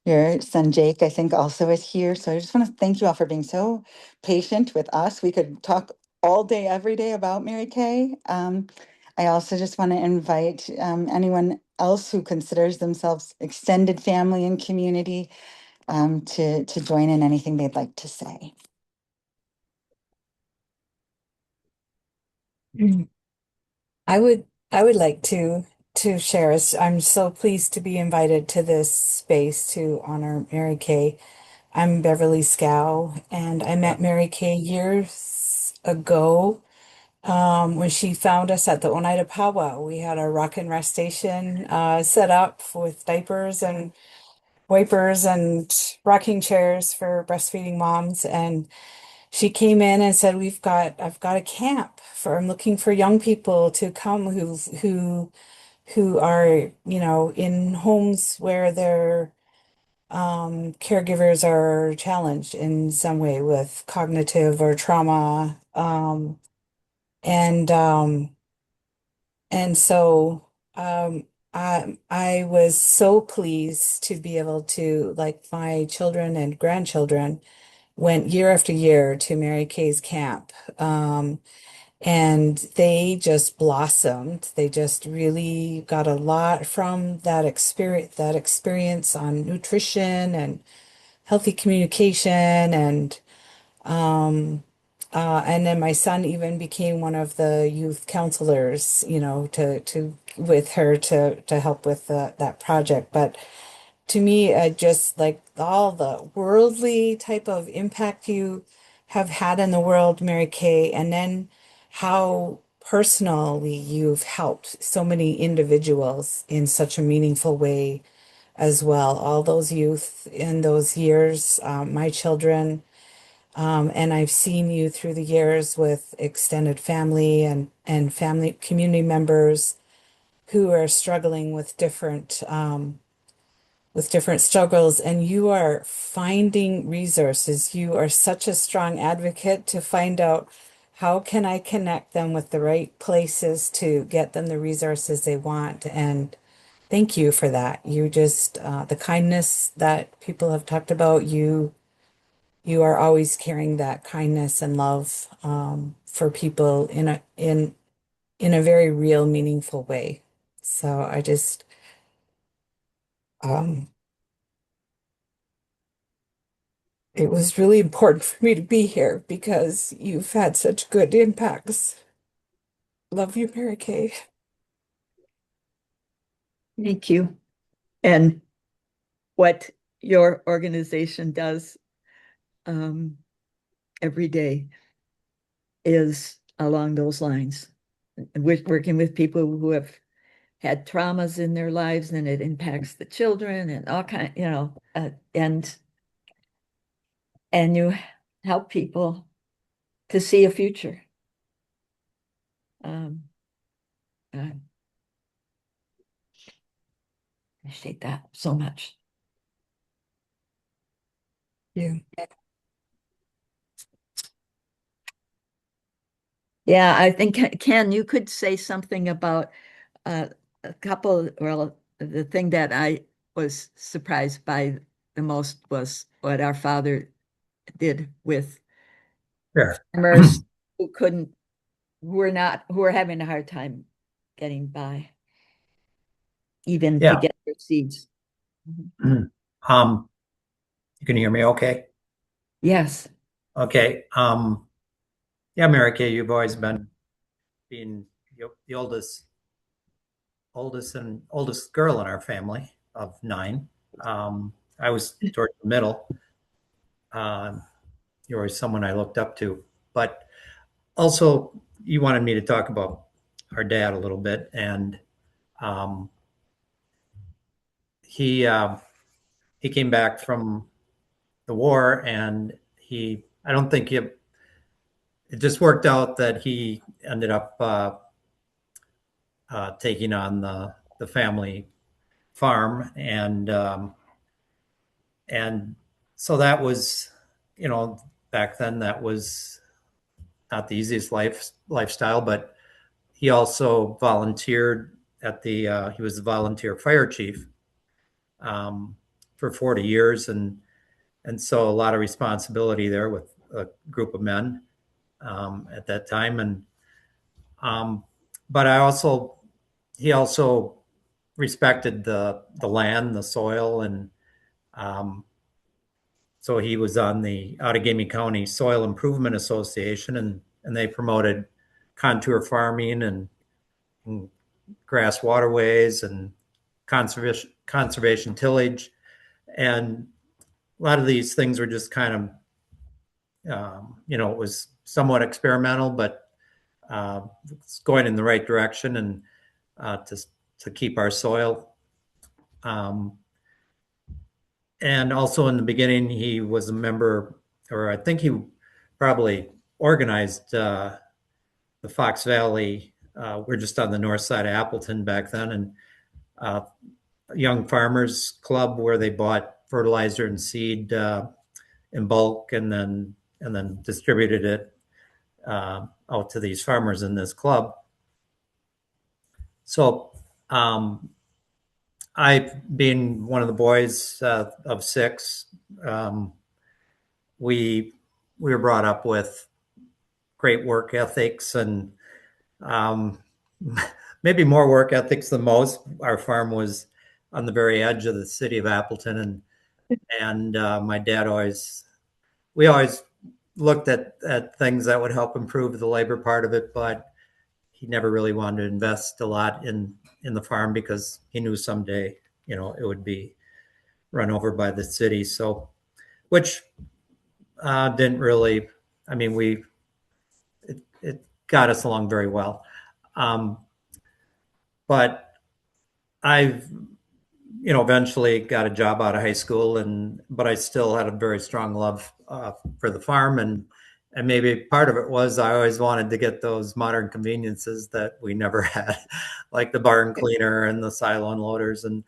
your son Jake, I think, also is here. So I just want to thank you all for being so patient with us. We could talk all day, every day about Mary Kay. I also just want to invite anyone else who considers themselves extended family and community to join in anything they'd like to say. I would like to share. I'm so pleased to be invited to this space to honor Mary Kay. I'm Beverly Scow, and I met Mary Kay years ago when she found us at the Oneida Powwow. We had a rock and rest station set up with diapers and wipers and rocking chairs for breastfeeding moms, and she came in and said, I've got a camp I'm looking for young people to come who are, in homes where their caregivers are challenged in some way with cognitive or trauma. And and so I was so pleased to be able to, like my children and grandchildren, went year after year to Mary Kay's camp. And they just blossomed. They just really got a lot from that experience on nutrition and healthy communication and then my son even became one of the youth counselors, to with her to help with that project. But to me, just like all the worldly type of impact you have had in the world, Mary Kay, and then how personally you've helped so many individuals in such a meaningful way as well. All those youth in those years, my children, and I've seen you through the years with extended family and family community members who are struggling with different struggles, and you are finding resources. You are such a strong advocate to find out how can I connect them with the right places to get them the resources they want. And thank you for that. You just the kindness that people have talked about, you are always carrying that kindness and love for people in a very real, meaningful way. So I just um, it was really important for me to be here because you've had such good impacts. Love you, Mary Kay. Thank you. And what your organization does every day is along those lines. Working with people who have had traumas in their lives and it impacts the children and all kind, and you help people to see a future. Um, uh, Appreciate that so much. Yeah. Yeah, I think Ken, you could say something about a couple, well, the thing that I was surprised by the most was what our father did with Sure. farmers who couldn't, who were having a hard time getting by, even to Yeah. get their seeds. You can hear me okay? Yes. Okay. Yeah, Mary Kay, you've always been being the oldest girl in our family of 9. I was towards the middle. Um, you're always someone I looked up to, but also you wanted me to talk about our dad a little bit, and um, he came back from the war, and I don't think it just worked out that he ended up taking on the family farm, and so that was, back then that was not the easiest lifestyle, but he also volunteered he was the volunteer fire chief for 40 years, and so a lot of responsibility there with a group of men at that time, and um, but he also respected the land, the soil, and um, so he was on the Outagamie County Soil Improvement Association, and they promoted contour farming and grass waterways and conservation tillage, and a lot of these things were just kind of it was somewhat experimental, but it's going in the right direction, and to keep our soil. And also in the beginning, he was a member, or I think he probably organized the Fox Valley. We're just on the north side of Appleton back then, and Young Farmers Club, where they bought fertilizer and seed in bulk, and then distributed it out to these farmers in this club. So I, being one of the boys of 6, we were brought up with great work ethics, and maybe more work ethics than most. Our farm was on the very edge of the city of Appleton, and my dad we always looked at things that would help improve the labor part of it, but he never really wanted to invest a lot in the farm because he knew someday, it would be run over by the city. So, which didn't really, I mean, it got us along very well. But I've, eventually got a job out of high school, but I still had a very strong love for the farm, and maybe part of it was I always wanted to get those modern conveniences that we never had, like the barn cleaner and the silo unloaders. And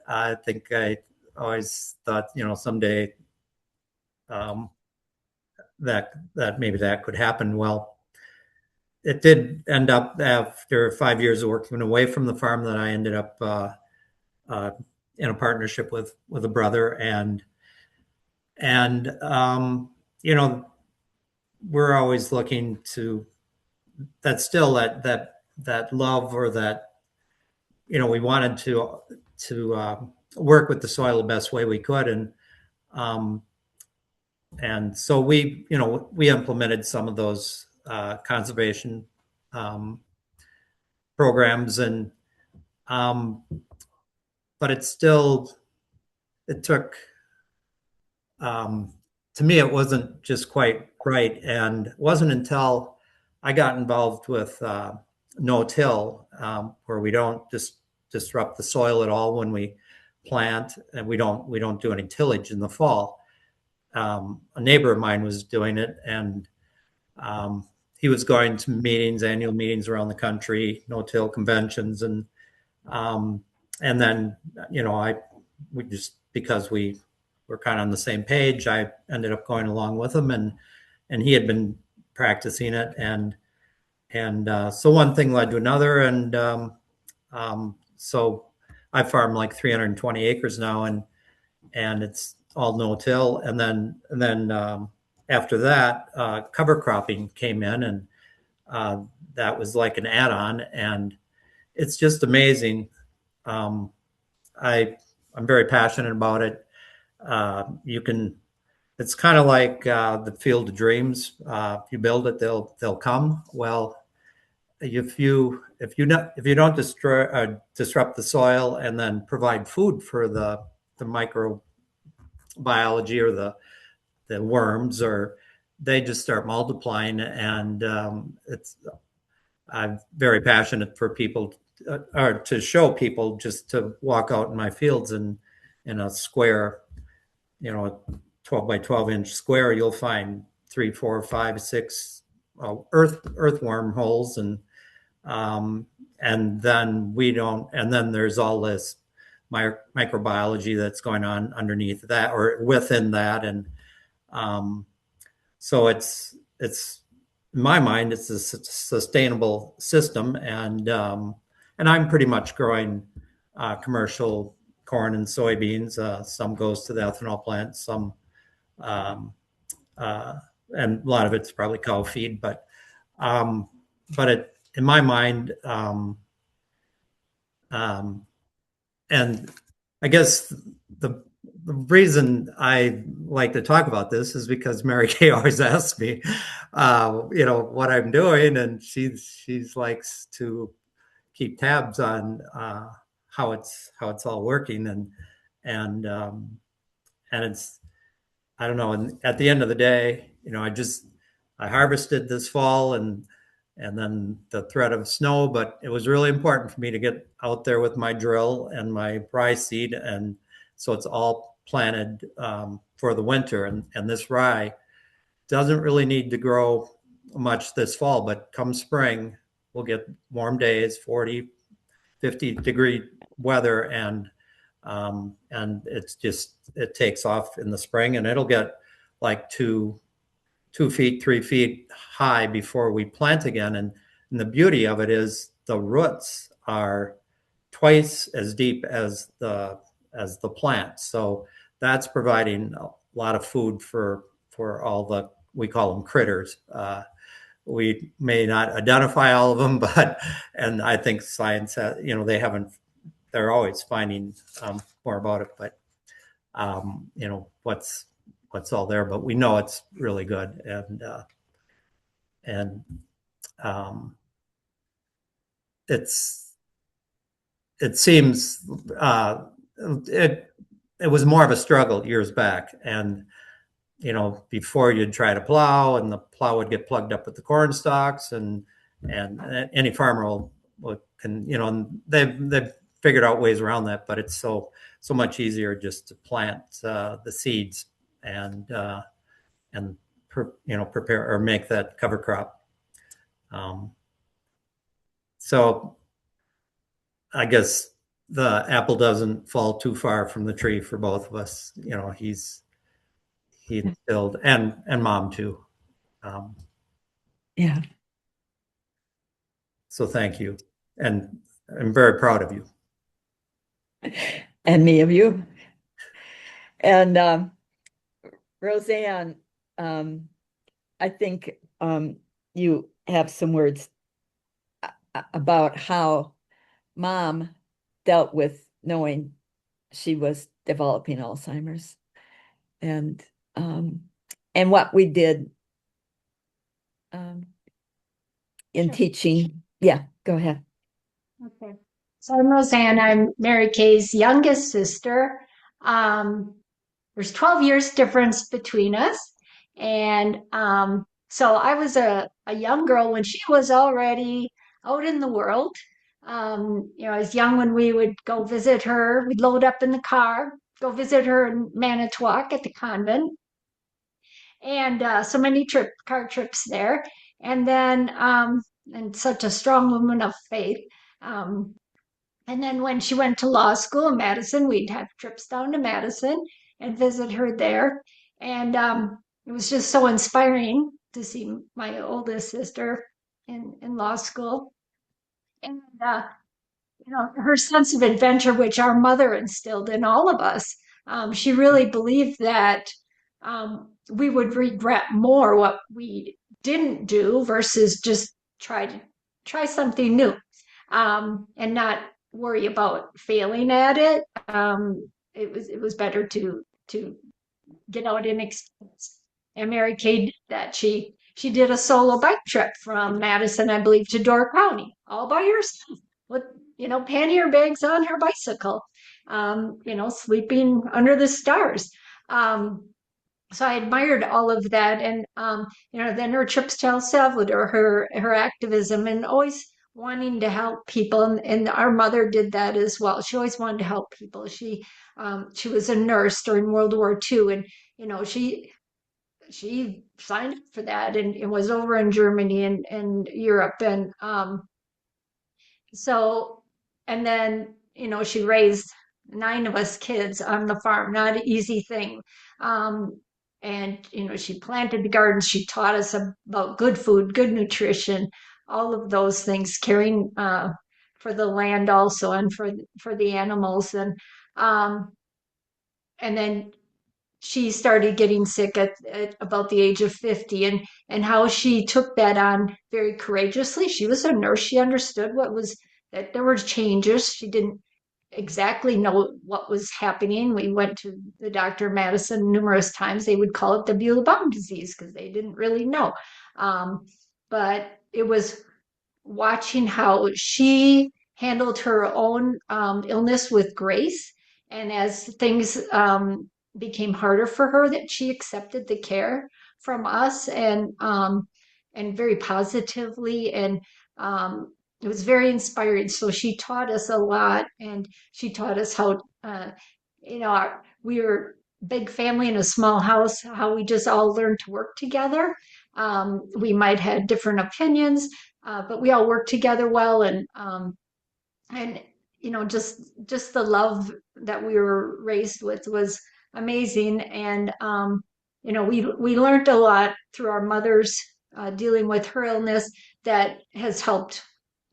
I think I always thought, someday that maybe that could happen. Well, it did end up after 5 years of working away from the farm that I ended up in a partnership with a brother, and we're always looking to that love, or that we wanted to work with the soil the best way we could, and so we implemented some of those conservation programs, and but it took to me, it wasn't just quite right, and it wasn't until I got involved with no-till, where we don't just disrupt the soil at all when we plant, and we don't do any tillage in the fall. A neighbor of mine was doing it, and he was going to annual meetings around the country, no-till conventions, and and then, we just, because we were kind of on the same page, I ended up going along with him, and he had been practicing it, and so one thing led to another, and so I farm like 320 acres now, and it's all no-till, and then after that, cover cropping came in, and that was like an add-on, and it's just amazing. Um, I'm very passionate about it. You can. It's kind of like the field of dreams. If you build it, they'll come. Well, if you don't disrupt the soil and then provide food for the microbiology or the worms, or they just start multiplying, and it's I'm very passionate for people, or to show people, just to walk out in my fields, and in a square, 12 by 12-inch square, you'll find 3, 4, 5, 6 earthworm holes, um, and then there's all this microbiology that's going on underneath that or within that, and so it's in my mind, it's a sustainable system, and I'm pretty much growing commercial corn and soybeans. Some goes to the ethanol plant, some, um, uh, and a lot of it's probably cow feed. Um, but in my mind, and I guess the reason I like to talk about this is because Mary Kay always asks me, what I'm doing, and she's likes to keep tabs on how it's all working, and it's, I don't know. And at the end of the day, I harvested this fall, and then the threat of snow, but it was really important for me to get out there with my drill and my rye seed, and so it's all planted for the winter. And this rye doesn't really need to grow much this fall, but come spring, we'll get warm days, 40, 50-degree weather, and it takes off in the spring, and it'll get like 2 feet, 3 feet high before we plant again. And the beauty of it is the roots are twice as deep as the plant. So that's providing a lot of food for all the, we call them critters. We may not identify all of them, and I think science, they're always finding more about it, but what's all there, but we know it's really good, and it seems it was more of a struggle years back, and before you'd try to plow, and the plow would get plugged up with the corn stalks, and any farmer can, and they've figured out ways around that, but it's so much easier just to plant the seeds, and prepare or make that cover crop. So I guess the apple doesn't fall too far from the tree for both of us. He's instilled, and mom too. Yeah. So thank you, and I'm very proud of you. And me of you. And Roseanne, I think you have some words about how mom dealt with knowing she was developing Alzheimer's, and what we did in Sure. teaching. Yeah, go ahead. Okay. So I'm Roseanne. I'm Mary Kay's youngest sister. There's 12 years difference between us. And so I was a young girl when she was already out in the world. I was young when we would go visit her. We'd load up in the car, go visit her in Manitowoc at the convent. And so many car trips there. And then, and such a strong woman of faith. And then when she went to law school in Madison, we'd have trips down to Madison and visit her there. And it was just so inspiring to see my oldest sister in law school. And her sense of adventure, which our mother instilled in all of us. She really believed that we would regret more what we didn't do versus just try something new, and not worry about failing at it. It was better to get out and experience. And Mary Kay did that. She did a solo bike trip from Madison, I believe, to Door County, all by herself, with pannier bags on her bicycle, sleeping under the stars. So I admired all of that, and then her trips to El Salvador, her activism, and always wanting to help people, and our mother did that as well. She always wanted to help people. She was a nurse during World War II, and she signed up for that, and it was over in Germany and Europe, and so, and then, she raised 9 of us kids on the farm, not an easy thing. And, she planted the gardens. She taught us about good food, good nutrition, all of those things, caring for the land also, and for the animals. And then she started getting sick at about the age of 50, and how she took that on very courageously. She was a nurse. She understood that there were changes. She didn't exactly know what was happening. We went to the doctor Madison numerous times. They would call it the Beulah Baum disease because they didn't really know. But it was watching how she handled her own illness with grace. And as things became harder for her, that she accepted the care from us, and very positively, and it was very inspiring. So she taught us a lot, and she taught us how we were a big family in a small house, how we just all learned to work together. We might have different opinions, but we all worked together well, and just the love that we were raised with was amazing. And we learned a lot through our mothers dealing with her illness that has helped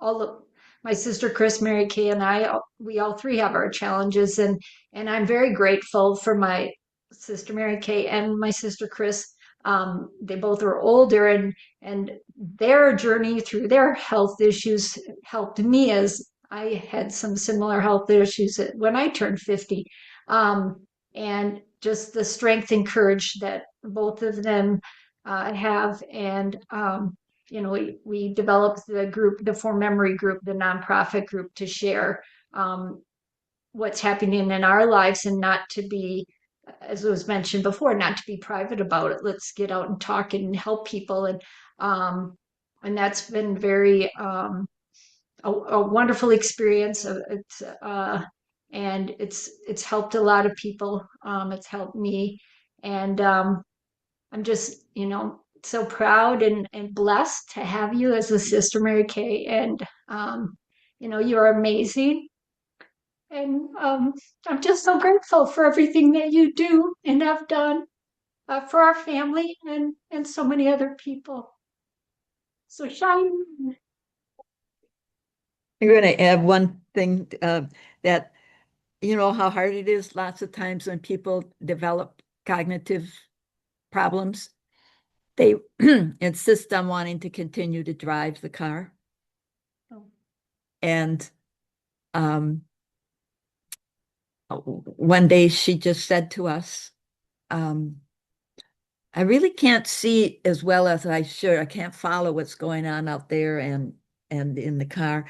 all of my sister Chris, Mary Kay, and I. We all 3 have our challenges, and I'm very grateful for my sister Mary Kay and my sister Chris. They both are older, and their journey through their health issues helped me, as I had some similar health issues when I turned 50. And just the strength and courage that both of them have. And, we developed the group, the For Memory group, the nonprofit group, to share what's happening in our lives, and not to be, as was mentioned before, not to be private about it. Let's get out and talk and help people. And that's been very, a wonderful experience. And it's helped a lot of people. It's helped me, and I'm just so proud and blessed to have you as a sister, Mary Kay. And you're amazing, and I'm just so grateful for everything that you do and have done for our family and so many other people. So shine. I'm going to add one thing, that how hard it is lots of times when people develop cognitive problems. They insist on wanting to continue to drive the car. Oh. And one day she just said to us, I really can't see as well as I should. I can't follow what's going on out there and in the car.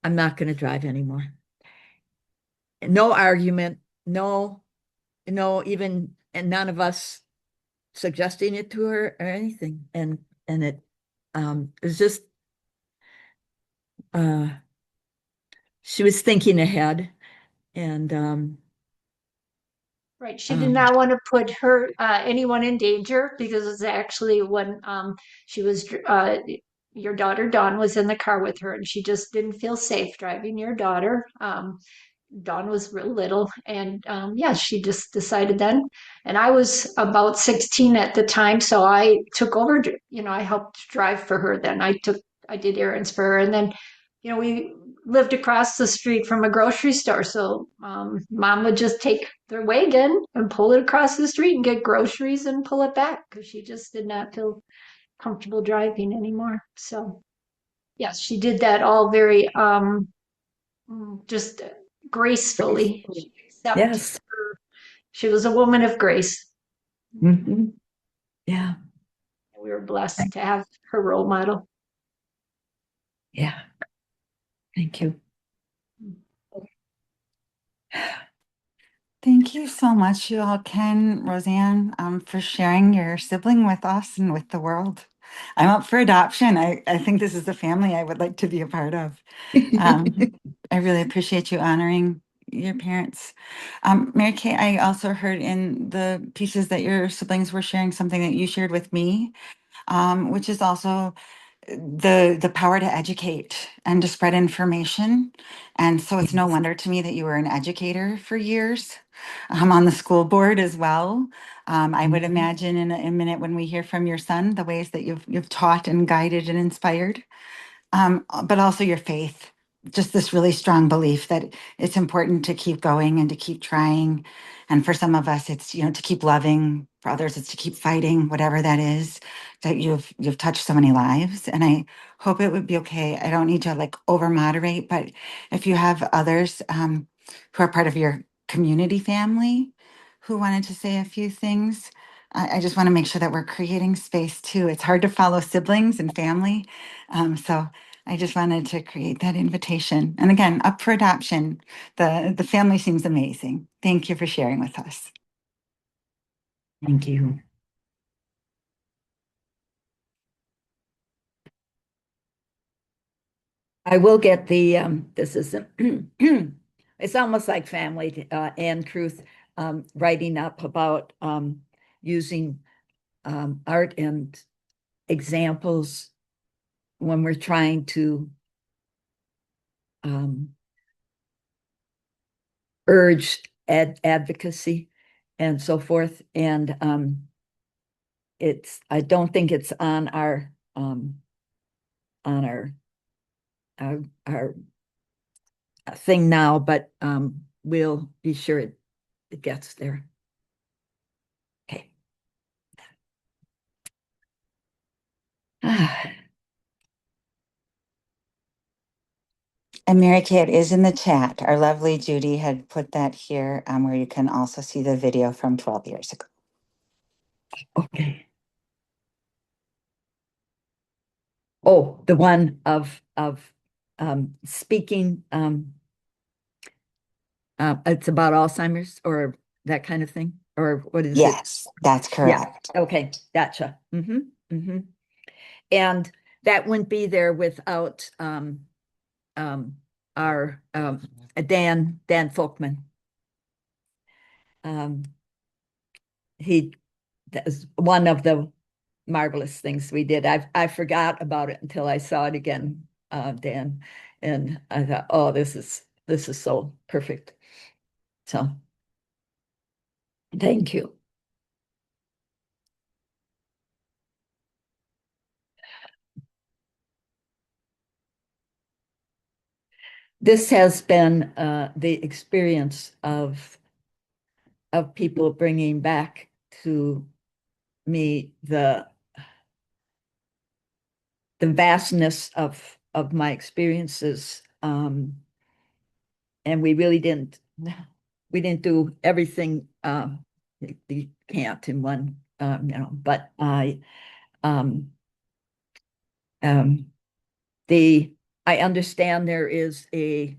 I'm not going to drive anymore. No argument, no, even, and none of us suggesting it to her or anything. And it was just, she was thinking ahead, and right. She did not want to put anyone in danger, because it's actually when she was your daughter Dawn was in the car with her, and she just didn't feel safe driving your daughter. Dawn was real little, and yeah, she just decided then. And I was about 16 at the time, so I took over. I helped drive for her. Then I did errands for her, and then, we lived across the street from a grocery store, so Mom would just take their wagon and pull it across the street and get groceries and pull it back because she just did not feel comfortable driving anymore. So yes, she did that all very just gracefully. She accepted Yes. her. She was a woman of grace. Mhm. Yeah. We were blessed to have her role model. Yeah. Thank you. Thank you so much, you all, Ken, Roseanne, for sharing your sibling with us and with the world. I'm up for adoption. I think this is the family I would like to be a part of. I really appreciate you honoring your parents. Mary Kay, I also heard in the pieces that your siblings were sharing something that you shared with me, which is also the power to educate and to spread information. And so it's no wonder to me that you were an educator for years, on the school board as well. I would imagine in a minute when we hear from your son, the ways that you've taught and guided and inspired, but also your faith, just this really strong belief that it's important to keep going and to keep trying. And for some of us, it's, to keep loving. For others, it's to keep fighting, whatever that is, that you've touched so many lives. And I hope it would be okay. I don't need to like over moderate, but if you have others who are part of your community family who wanted to say a few things, I just want to make sure that we're creating space too. It's hard to follow siblings and family. So I just wanted to create that invitation. And again, up for adoption. The family seems amazing. Thank you for sharing with us. Thank you. I will get the, this is, it's almost like family, Ann Truth, writing up about using art and examples when we're trying to urge advocacy and so forth. And I don't think it's on our our thing now, but we'll be sure it gets there. Okay. And Mary Kay, it is in the chat. Our lovely Judy had put that here, where you can also see the video from 12 years ago. Okay. Oh, the one of speaking, it's about Alzheimer's or that kind of thing, or what is it? Yes, that's correct. Yeah. Okay, gotcha. And that wouldn't be there without our Dan Folkman. That's one of the marvelous things we did. I forgot about it until I saw it again, Dan, and I thought, oh, this is so perfect. So thank you. This has been the experience of people bringing back to me the vastness of my experiences, and we really didn't do everything. You can't in one, but I understand there is a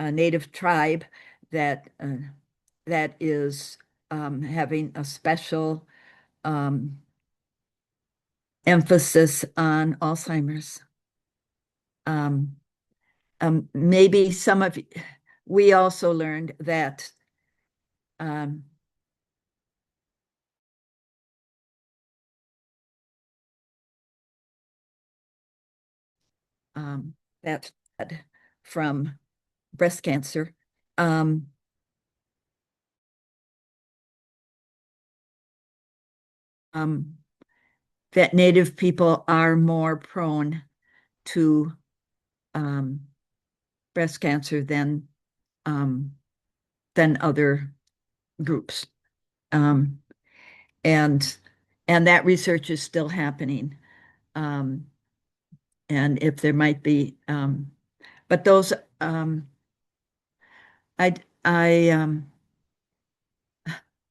native tribe that is having a special emphasis on Alzheimer's. Maybe we also learned that that from breast cancer. Um, that Native people are more prone to breast cancer than other groups. And that research is still happening. And if there might be, but those,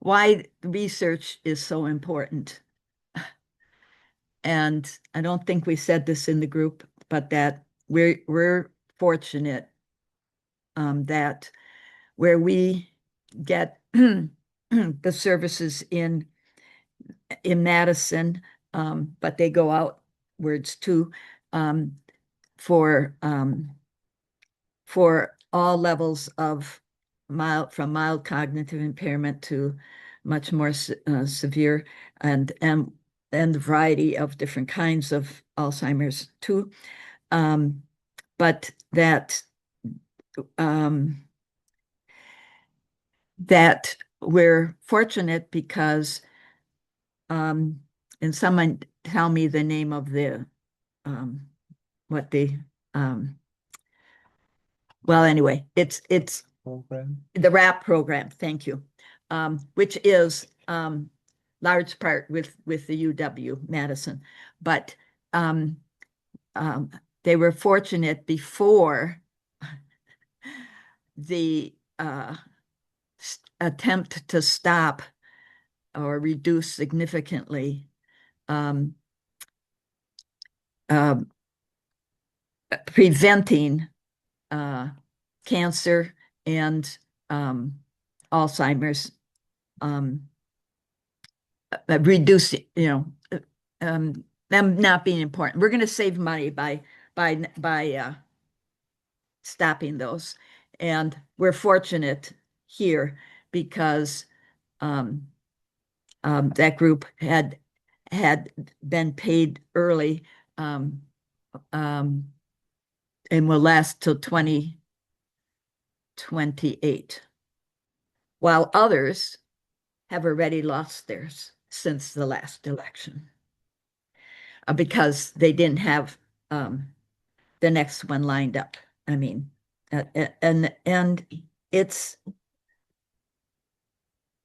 why research is so important. And I don't think we said this in the group, but that we're fortunate that where we get the services in Madison, but they go outwards too, for all levels of from mild cognitive impairment to much more severe, and the variety of different kinds of Alzheimer's too. But that we're fortunate because, and someone tell me the name of the what the well, anyway, it's Program. the RAP program. Thank you, which is large part with the UW Madison, but they were fortunate before the attempt to stop or reduce significantly preventing cancer and Alzheimer's, reducing, them not being important. We're going to save money by stopping those, and we're fortunate here because that group had been paid early, and will last till 2028, while others have already lost theirs since the last election, because they didn't have the next one lined up. I mean, and it's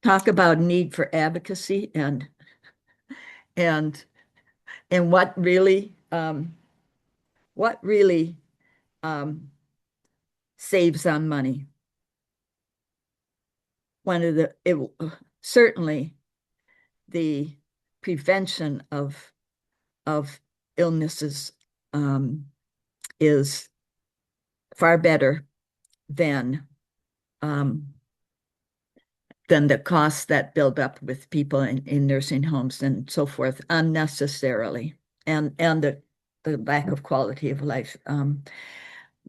talk about need for advocacy and what really saves on money. Certainly the prevention of illnesses is far better than the costs that build up with people in nursing homes and so forth unnecessarily, and the lack of quality of life.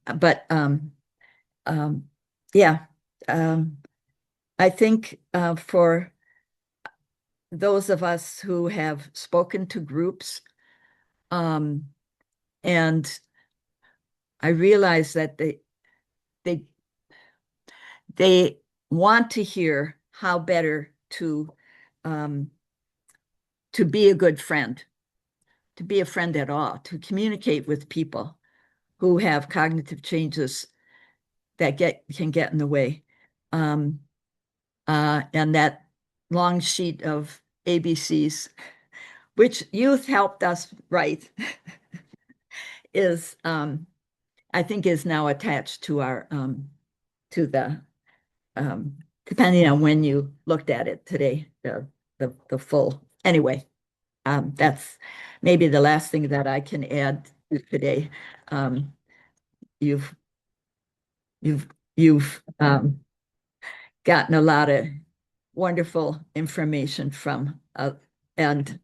But yeah, I think for those of us who have spoken to groups, and I realize that they want to hear how better to be a good friend, to be a friend at all, to communicate with people who have cognitive changes that can get in the way. And that long sheet of ABCs, which youth helped us write, is I think is now attached to our to the depending on when you looked at it today, the full. Anyway, that's maybe the last thing that I can add today. You've gotten a lot of wonderful information from and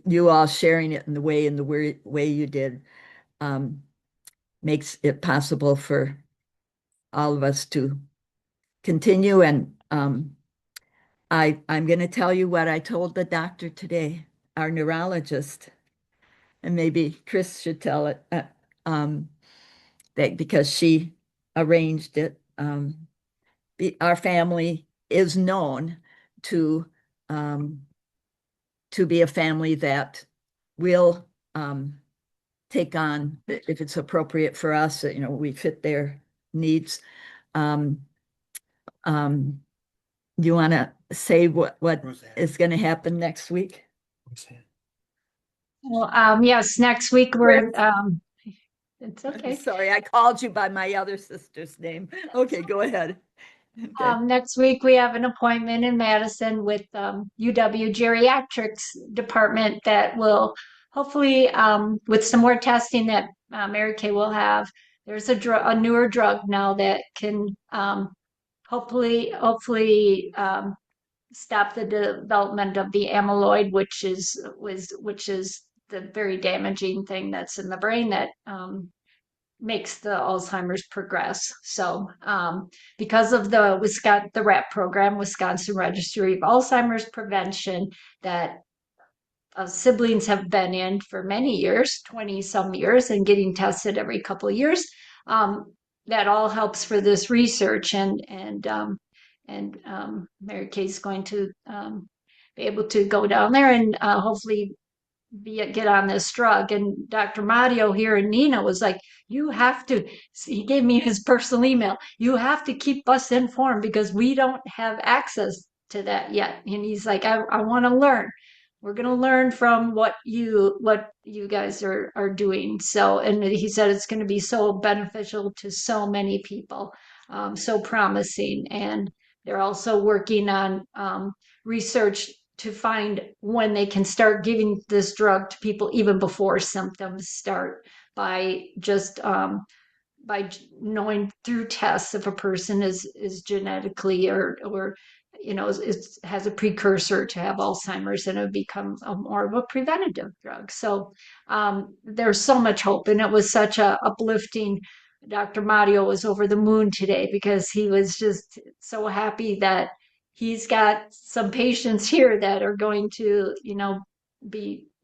you all sharing it in the way you did makes it possible for all of us to continue. And I'm going to tell you what I told the doctor today, our neurologist, and maybe Chris should tell it. that because she arranged it. Our family is known to be a family that will take on, if it's appropriate for us, we fit their needs. You want to say what is going to happen next week? Well, yes, next week it's okay. Sorry, I called you by my other sister's name. Okay, go ahead. Okay. Next week we have an appointment in Madison with UW Geriatrics Department that will hopefully, with some more testing that Mary Kay will have, there's a newer drug now that can hopefully stop the development of the amyloid, which is the very damaging thing that's in the brain that makes the Alzheimer's progress. So because of the RAP program, Wisconsin Registry of Alzheimer's Prevention, that siblings have been in for many years, 20 some years, and getting tested every couple of years, that all helps for this research. And Mary Kay's going to be able to go down there and hopefully get on this drug. And Dr. Mario here in Nina was like, you have to, he gave me his personal email, you have to keep us informed because we don't have access to that yet. And he's like, I want to learn. We're going to learn from what you guys are doing. So, and he said it's going to be so beneficial to so many people, so promising. And they're also working on research to find when they can start giving this drug to people even before symptoms start, by just by knowing through tests if a person is genetically or has a precursor to have Alzheimer's, and it would become more of a preventative drug. So there's so much hope, and it was such a uplifting. Dr. Mario was over the moon today because he was just so happy that he's got some patients here that are going to,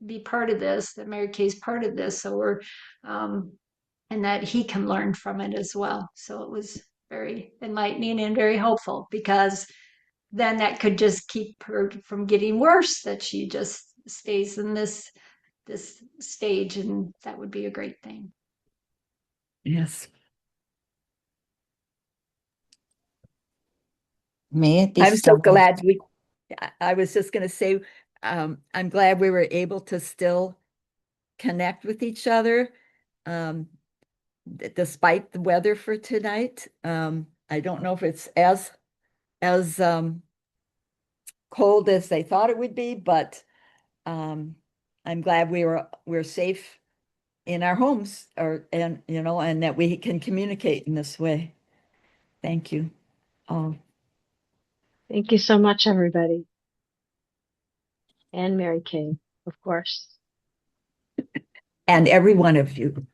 be part of this, that Mary Kay's part of this. So we're, and that he can learn from it as well. So it was very enlightening and very hopeful, because then that could just keep her from getting worse, that she just stays in this stage, and that would be a great thing. Yes. May it be I'm so so. glad I was just going to say, I'm glad we were able to still connect with each other, despite the weather for tonight. I don't know if it's as cold as they thought it would be, but I'm glad we're safe in our homes, and that we can communicate in this way. Thank you. Thank you so much, everybody. And Mary Kay, of course. And every one of you.